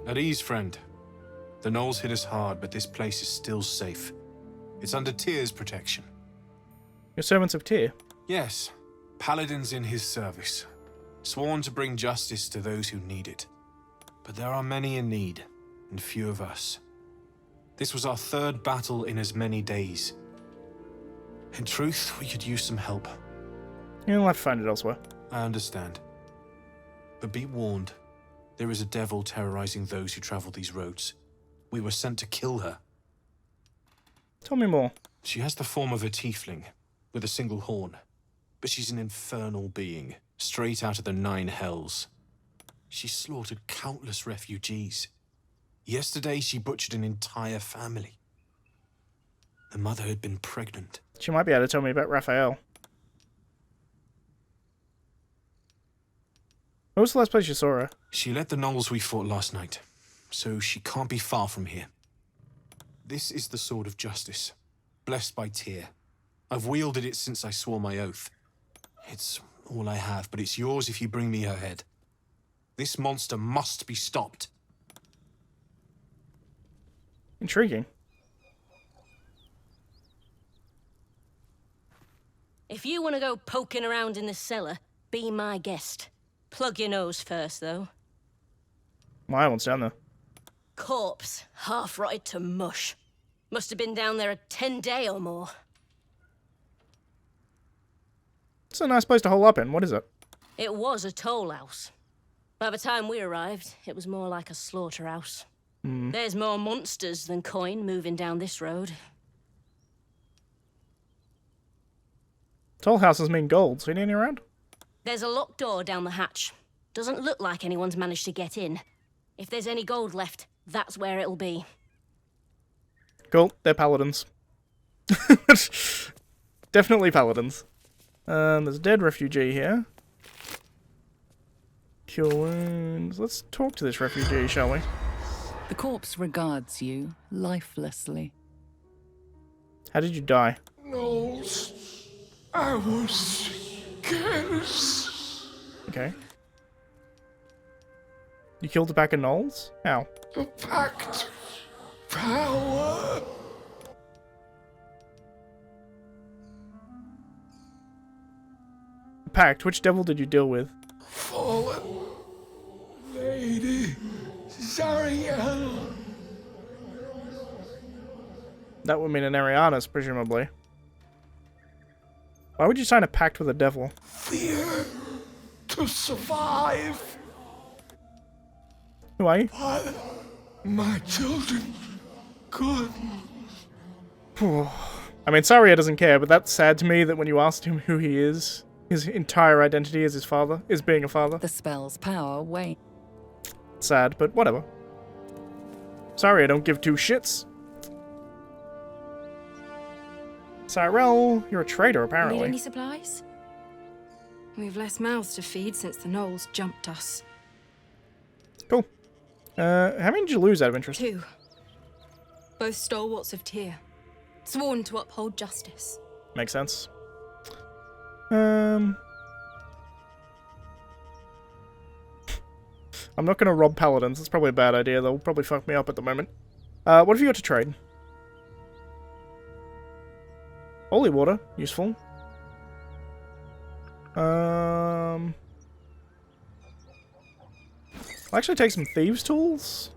At ease, friend. The Gnolls hit us hard, but this place is still safe. It's under Tyr's protection. You're servants of Tyr? Yes, paladins in his service, sworn to bring justice to those who need it. But there are many in need, and few of us. This was our 3rd battle in as many days. In truth, we could use some help. You'll have to find it elsewhere. I understand. But be warned, there is a devil terrorizing those who travel these roads. We were sent to kill her. Tell me more. She has the form of a tiefling, with a single horn. But she's an infernal being, straight out of the 9 hells. She slaughtered countless refugees. Yesterday, she butchered an entire family. The mother had been pregnant. She might be able to tell me about Raphael. When was the last place you saw her? She led the Gnolls we fought last night, so she can't be far from here. This is the sword of justice, blessed by Tyr. I've wielded it since I swore my oath. It's all I have, but it's yours if you bring me her head. This monster must be stopped. Intriguing. If you want to go poking around in the cellar, be my guest. Plug your nose first, though. My one's down there. Corpse, half rotted to mush. Must have been down there a 10-day or more. It's a nice place to hole up in. What is it? It was a toll house. By the time we arrived, it was more like a slaughterhouse. There's more monsters than coin moving down this road. Toll houses mean gold. Seen any around? There's a locked door down the hatch. Doesn't look like anyone's managed to get in. If there's any gold left, that's where it'll be. Cool. They're paladins. Definitely paladins. There's a dead refugee here. Cure wounds. Let's talk to this refugee, shall we? The corpse regards you lifelessly. How did you die? Gnolls, I was careless. Okay. You killed a pack of gnolls? How? The pact power. The pact? Which devil did you deal with? Fallen lady Sariah. That would mean an Arianas, presumably. Why would you sign a pact with a devil? Fear to survive. Who are you? But my children could. I mean, Sariah doesn't care, but that's sad to me that when you asked him who he is, his entire identity is his father, is being a father. The spell's power wane. Sad, but whatever. Sorry, I don't give two shits. Cyrell, you're a traitor, apparently. Need any supplies? We've less mouths to feed since the Gnolls jumped us. Cool. How many did you lose out of interest? 2. Both stalwarts of Tyr. Sworn to uphold justice. Makes sense. I'm not going to rob paladins. That's probably a bad idea. They'll probably fuck me up at the moment. What have you got to trade? Holy water. Useful. I'll actually take some thieves' tools.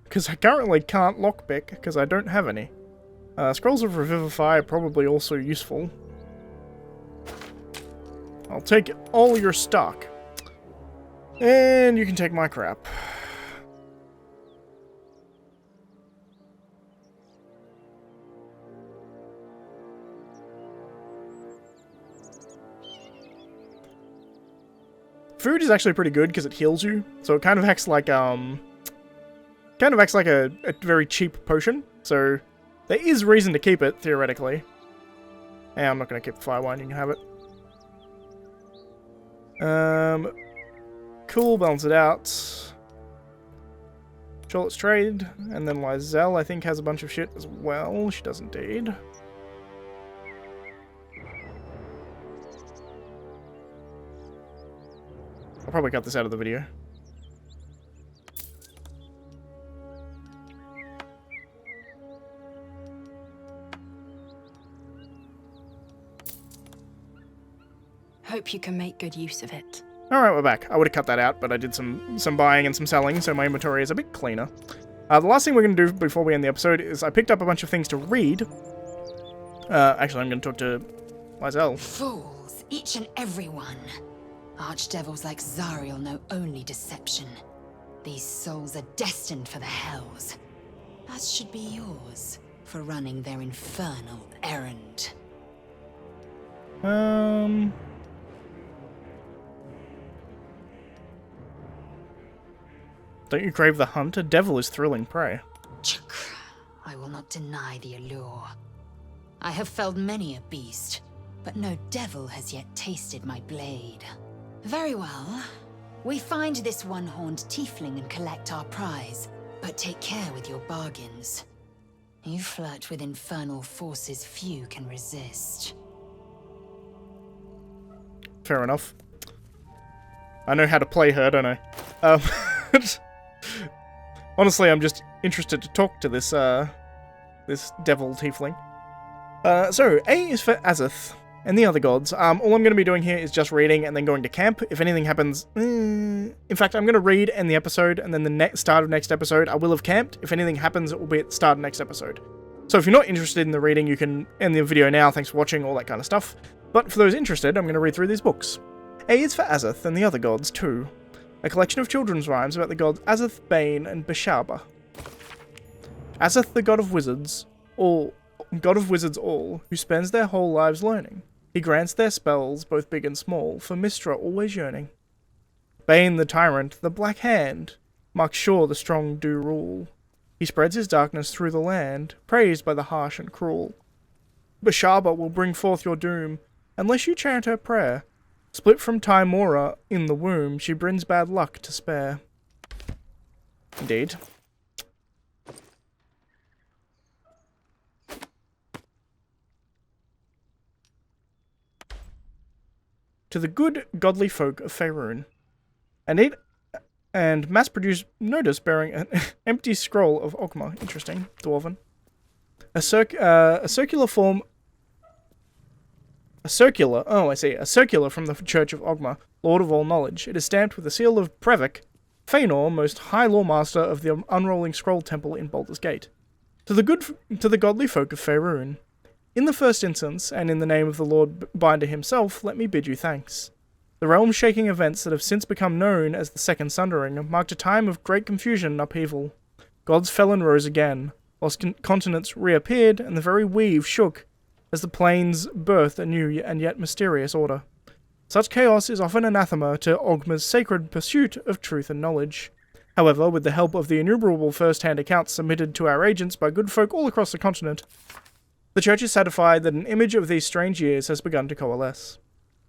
Because I currently can't lockpick, because I don't have any. Scrolls of Revivify are probably also useful. I'll take all your stock. And you can take my crap. Food is actually pretty good because it heals you, so it kind of acts like a very cheap potion. So there is reason to keep it theoretically. Yeah, I'm not going to keep the fire wine. You can have it. Cool, balance it out. Sure, let's trade. And then Lizelle, I think, has a bunch of shit as well. She does indeed. I'll probably cut this out of the video. Hope you can make good use of it. Alright, we're back. I would have cut that out, but I did some buying and some selling, so my inventory is a bit cleaner. The last thing we're going to do before we end the episode is I picked up a bunch of things to read. Actually, I'm going to talk to Lizelle. Fools, each and every one. Archdevils like Zariel know only deception. These souls are destined for the hells. As should be yours, for running their infernal errand. Don't you crave the hunt? A devil is thrilling prey. I will not deny the allure. I have felled many a beast, but no devil has yet tasted my blade. Very well. We find this one-horned tiefling and collect our prize, but take care with your bargains. You flirt with infernal forces few can resist. Fair enough. I know how to play her, don't I? Honestly, I'm just interested to talk to this, this devil tiefling. So, A is for Azith and the other gods. All I'm going to be doing here is just reading and then going to camp. If anything happens... in fact, I'm going to read end the episode, and then the start of next episode, I will have camped. If anything happens, it will be at the start of next episode. So if you're not interested in the reading, you can end the video now. Thanks for watching, all that kind of stuff. But for those interested, I'm going to read through these books. A is for Azith and the other gods, too. A collection of children's rhymes about the gods Azith, Bane, and Beshaba. Azith, the god of wizards all, who spends their whole lives learning. He grants their spells, both big and small, for Mistra always yearning. Bane, the tyrant, the black hand, marks sure the strong do rule. He spreads his darkness through the land, praised by the harsh and cruel. Beshaba will bring forth your doom, unless you chant her prayer. Split from Tymora in the womb, she brings bad luck to spare. Indeed. To the good, godly folk of Faerun. And mass-produced notice bearing an empty scroll of Ogma. Interesting. Dwarven. A circular from the Church of Ogma, Lord of all knowledge. It is stamped with the seal of Previk, Feanor, most high lawmaster of the Unrolling Scroll Temple in Baldur's Gate. To the godly folk of Faerun. In the first instance, and in the name of the Lord Binder himself, let me bid you thanks. The realm-shaking events that have since become known as the Second Sundering marked a time of great confusion and upheaval. Gods fell and rose again, whilst continents reappeared, and the very weave shook as the planes birthed a new and yet mysterious order. Such chaos is often anathema to Ogma's sacred pursuit of truth and knowledge. However, with the help of the innumerable first-hand accounts submitted to our agents by good folk all across the continent, the Church is satisfied that an image of these strange years has begun to coalesce.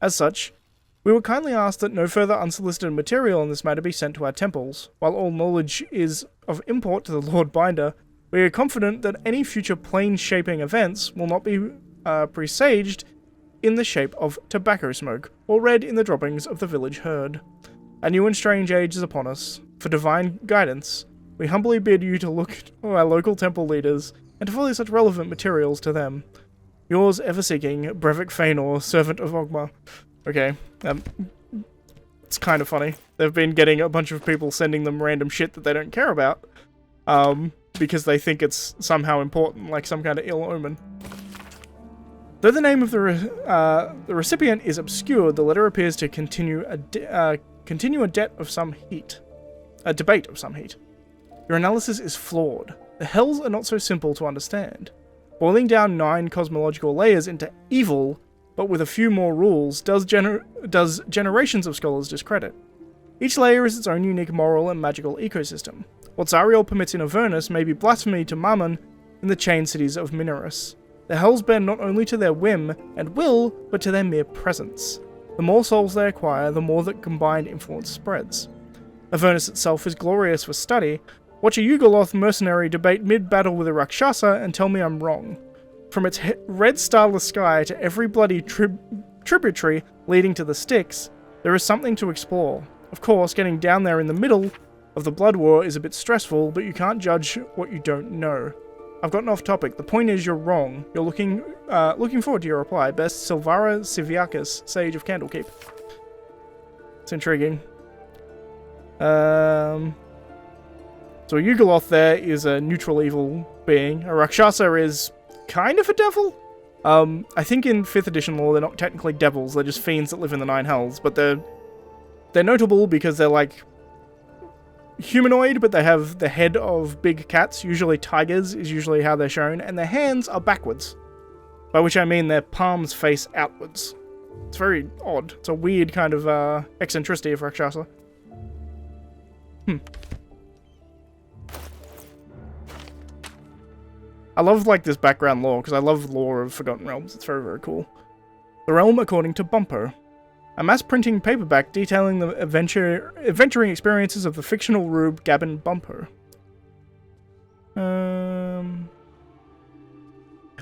As such, we would kindly ask that no further unsolicited material on this matter be sent to our temples. While all knowledge is of import to the Lord Binder, we are confident that any future plane-shaping events will not be presaged in the shape of tobacco smoke, or read in the droppings of the village herd. A new and strange age is upon us. For divine guidance, we humbly bid you to look to our local temple leaders, and to follow such relevant materials to them. Yours ever-seeking, Brevik Feanor, servant of Ogma. Okay, it's kind of funny. They've been getting a bunch of people sending them random shit that they don't care about, because they think it's somehow important, like some kind of ill omen. Though the name of the recipient is obscured, the letter appears to continue a debate of some heat. Your analysis is flawed. The hells are not so simple to understand. Boiling down 9 cosmological layers into evil, but with a few more rules, does generations of scholars discredit. Each layer is its own unique moral and magical ecosystem. What Zariel permits in Avernus may be blasphemy to Mammon in the chained cities of Mineris. The hells bend not only to their whim and will, but to their mere presence. The more souls they acquire, the more that combined influence spreads. Avernus itself is glorious for study. Watch a Yugoloth mercenary debate mid-battle with a Rakshasa and tell me I'm wrong. From its red starless sky to every bloody tributary leading to the Styx, there is something to explore. Of course, getting down there in the middle of the blood war is a bit stressful, but you can't judge what you don't know. I've gotten off topic. The point is you're wrong. You're looking forward to your reply. Best, Silvara Siviakis, Sage of Candlekeep. It's intriguing. So a Yugoloth there is a neutral evil being. A Rakshasa is kind of a devil. I think in 5th edition lore they're not technically devils, they're just fiends that live in the 9 hells, but they're notable because they're like humanoid, but they have the head of big cats, usually tigers is usually how they're shown, and their hands are backwards. By which I mean their palms face outwards. It's very odd. It's a weird kind of eccentricity of Rakshasa. I love like this background lore, because I love lore of Forgotten Realms. It's very, very cool. The Realm according to Bumpo. A mass-printing paperback detailing the adventuring experiences of the fictional rube Gabin Bumpo.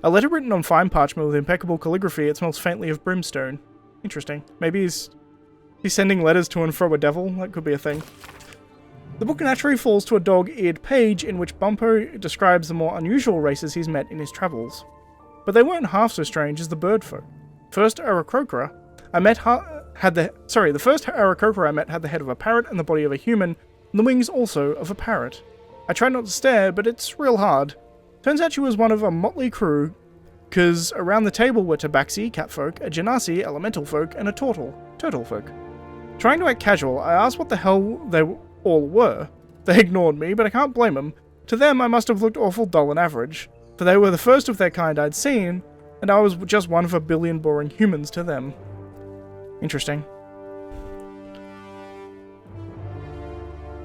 A letter written on fine parchment with impeccable calligraphy. It smells faintly of brimstone. Interesting. Maybe he's sending letters to and fro a devil. That could be a thing. The book naturally falls to a dog-eared page in which Bumpo describes the more unusual races he's met in his travels. But they weren't half so strange as the bird folk. First Aarakocra the first Aarakocra I met had the head of a parrot and the body of a human, and the wings also of a parrot. I tried not to stare, but it's real hard. Turns out she was one of a motley crew, cause around the table were tabaxi, catfolk, a genasi, elemental folk, and a turtle folk. Trying to act casual, I asked what the hell they all were. They ignored me, but I can't blame them. To them, I must have looked awful dull and average, for they were the first of their kind I'd seen, and I was just one of a billion boring humans to them. Interesting.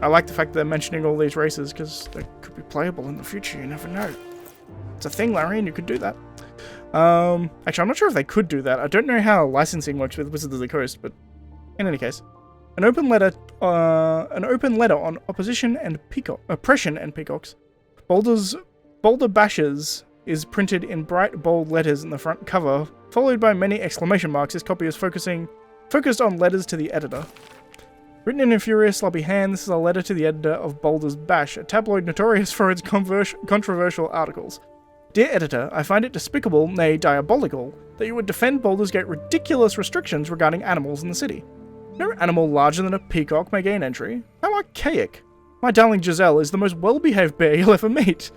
I like the fact that they're mentioning all these races, because they could be playable in the future, you never know. It's a thing, Larry, and you could do that. Actually, I'm not sure if they could do that. I don't know how licensing works with Wizards of the Coast, but in any case. An open letter on oppression and peacocks. Baldur Bashes is printed in bright, bold letters in the front cover, followed by many exclamation marks. This copy is focused on letters to the editor. Written in a furious, sloppy hand, this is a letter to the editor of Baldur's Bash, a tabloid notorious for its controversial articles. Dear editor, I find it despicable, nay diabolical, that you would defend Baldur's Gate ridiculous restrictions regarding animals in the city. No animal larger than a peacock may gain entry. How archaic. My darling Giselle is the most well-behaved bear you'll ever meet.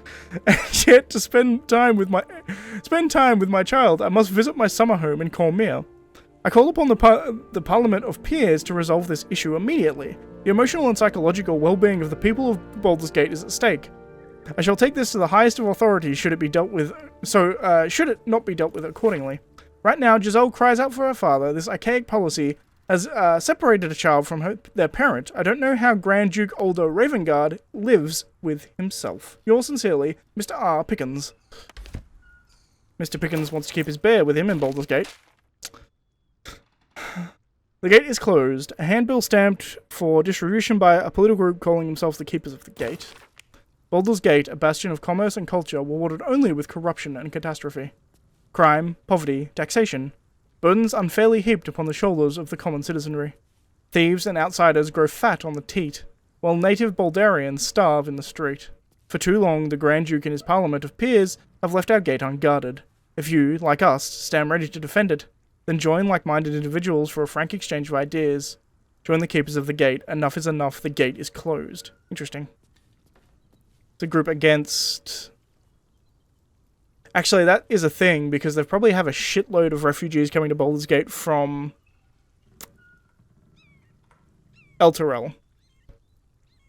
And yet, to spend time with my child, I must visit my summer home in Cormier. I call upon the Parliament of Peers to resolve this issue immediately. The emotional and psychological well-being of the people of Baldur's Gate is at stake. I shall take this to the highest of authorities should it be dealt with, should it not be dealt with accordingly. Right now, Giselle cries out for her father. This archaic policy has separated a child from their parent. I don't know how Grand Duke Older Ravengard lives with himself. Yours sincerely, Mr. R. Pickens. Mr. Pickens wants to keep his bear with him in Baldur's Gate. The gate is closed. A handbill stamped for distribution by a political group calling themselves the Keepers of the Gate. Baldur's Gate, a bastion of commerce and culture, rewarded only with corruption and catastrophe. Crime, poverty, taxation. Burdens unfairly heaped upon the shoulders of the common citizenry. Thieves and outsiders grow fat on the teat, while native Baldarians starve in the street. For too long, the Grand Duke and his Parliament of Peers have left our gate unguarded. If you, like us, stand ready to defend it, then join like-minded individuals for a frank exchange of ideas. Join the Keepers of the Gate. Enough is enough. The gate is closed. Interesting. It's a group against... Actually, that is a thing, because they probably have a shitload of refugees coming to Baldur's Gate from... Elturel.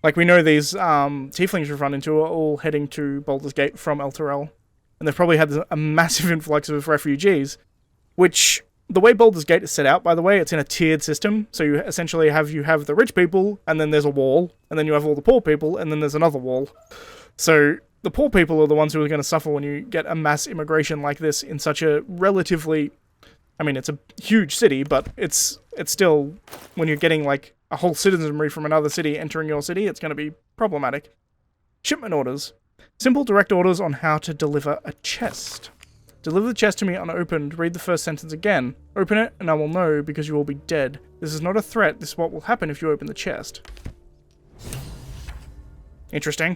Like, we know these tieflings we've run into are all heading to Baldur's Gate from Elturel. And they've probably had a massive influx of refugees, which... The way Baldur's Gate is set out, by the way, it's in a tiered system. So you essentially have the rich people, and then there's a wall, and then you have all the poor people, and then there's another wall. So the poor people are the ones who are going to suffer when you get a mass immigration like this in such a relatively... I mean, it's a huge city, but it's still... When you're getting, like, a whole citizenry from another city entering your city, it's going to be problematic. Shipment orders. Simple direct orders on how to deliver a chest. Deliver the chest to me unopened. Read the first sentence again. Open it, and I will know, because you will be dead. This is not a threat. This is what will happen if you open the chest. Interesting.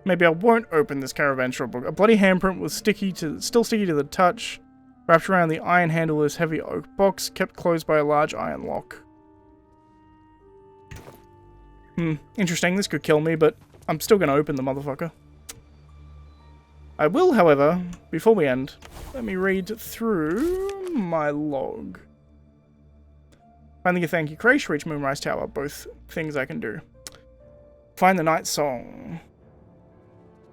Maybe I won't open this caravanserai book. A bloody handprint was still sticky to the touch. Wrapped around the iron handle of this heavy oak box, kept closed by a large iron lock. Interesting. This could kill me, but I'm still going to open the motherfucker. I will, however, before we end, let me read through my log. Find the Githyanki Crèche, reach Moonrise Tower. Both things I can do. Find the Night Song.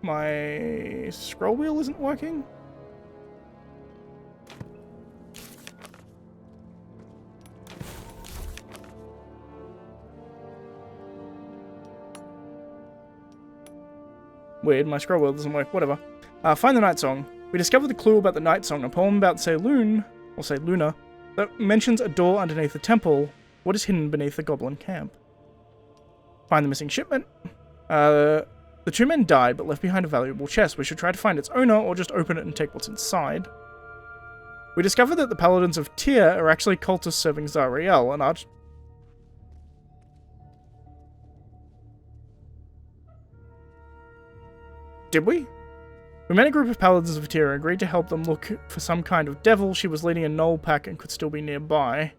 My scroll wheel isn't working? Weird, my scroll wheel doesn't work, whatever. Find the Night Song. We discovered the clue about the Night Song, a poem about Luna, that mentions a door underneath the temple. What is hidden beneath the goblin camp? Find the missing shipment. The two men died, but left behind a valuable chest. We should try to find its owner, or just open it and take what's inside. We discovered that the Paladins of Tyr are actually cultists serving Zariel, an arch... Did we? We met a group of Paladins of Tyr and agreed to help them look for some kind of devil. She was leading a gnoll pack and could still be nearby.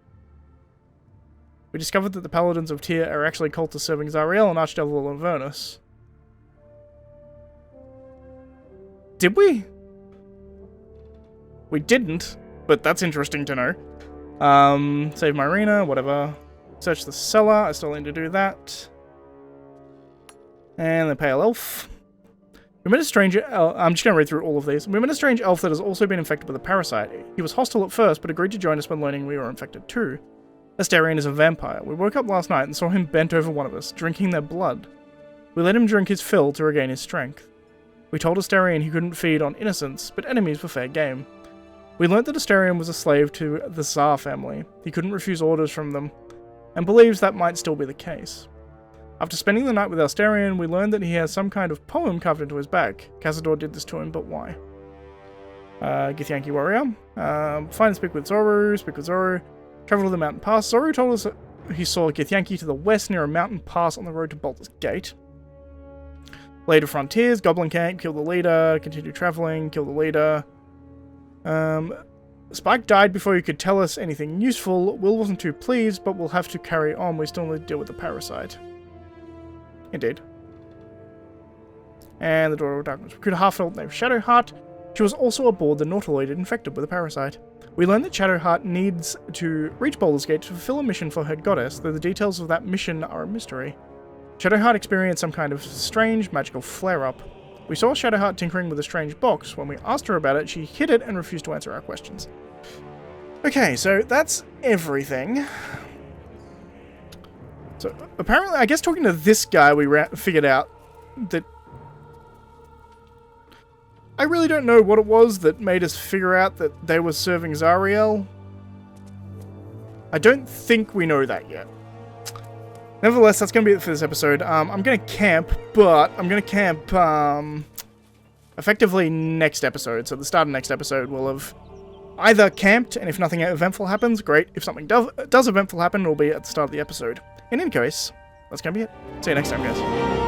We discovered that the Paladins of Tyr are actually cultists serving Zariel and Archdevil of Avernus. Did we? We didn't, but that's interesting to know. Save my arena, whatever. Search the cellar, I still need to do that. And the Pale Elf. We met a strange elf. I'm just going to read through all of these. We met a strange elf that has also been infected with a parasite. He was hostile at first, but agreed to join us when learning we were infected too. Astarion is a vampire. We woke up last night and saw him bent over one of us, drinking their blood. We let him drink his fill to regain his strength. We told Astarion he couldn't feed on innocents, but enemies were fair game. We learnt that Astarion was a slave to the Thar family. He couldn't refuse orders from them, and believes that might still be the case. After spending the night with Astarion, we learned that he has some kind of poem carved into his back. Cazador did this to him, but why? Githyanki warrior. Find and speak with Zoru. Travel to the mountain pass. Zoru told us that he saw Githyanki to the west near a mountain pass on the road to Baldur's Gate. Later frontiers, goblin camp, kill the leader, continue traveling, kill the leader. Spike died before you could tell us anything useful. Will wasn't too pleased, but we'll have to carry on. We still need to deal with the parasite. Indeed. And the Daughter of Darkness. Recruit a half-elf named Shadowheart. She was also aboard the Nautiloid infected with a parasite. We learned that Shadowheart needs to reach Baldur's Gate to fulfill a mission for her goddess, though the details of that mission are a mystery. Shadowheart experienced some kind of strange magical flare-up. We saw Shadowheart tinkering with a strange box. When we asked her about it, she hid it and refused to answer our questions. Okay, so that's everything. So, apparently, I guess talking to this guy, we figured out that... I really don't know what it was that made us figure out that they were serving Zariel. I don't think we know that yet. Nevertheless, that's going to be it for this episode. I'm going to camp, but I'm going to camp effectively next episode. So the start of next episode will have either camped, and if nothing eventful happens, great. If something does eventful happen, it'll be at the start of the episode. In any case, that's going to be it. See you next time, guys.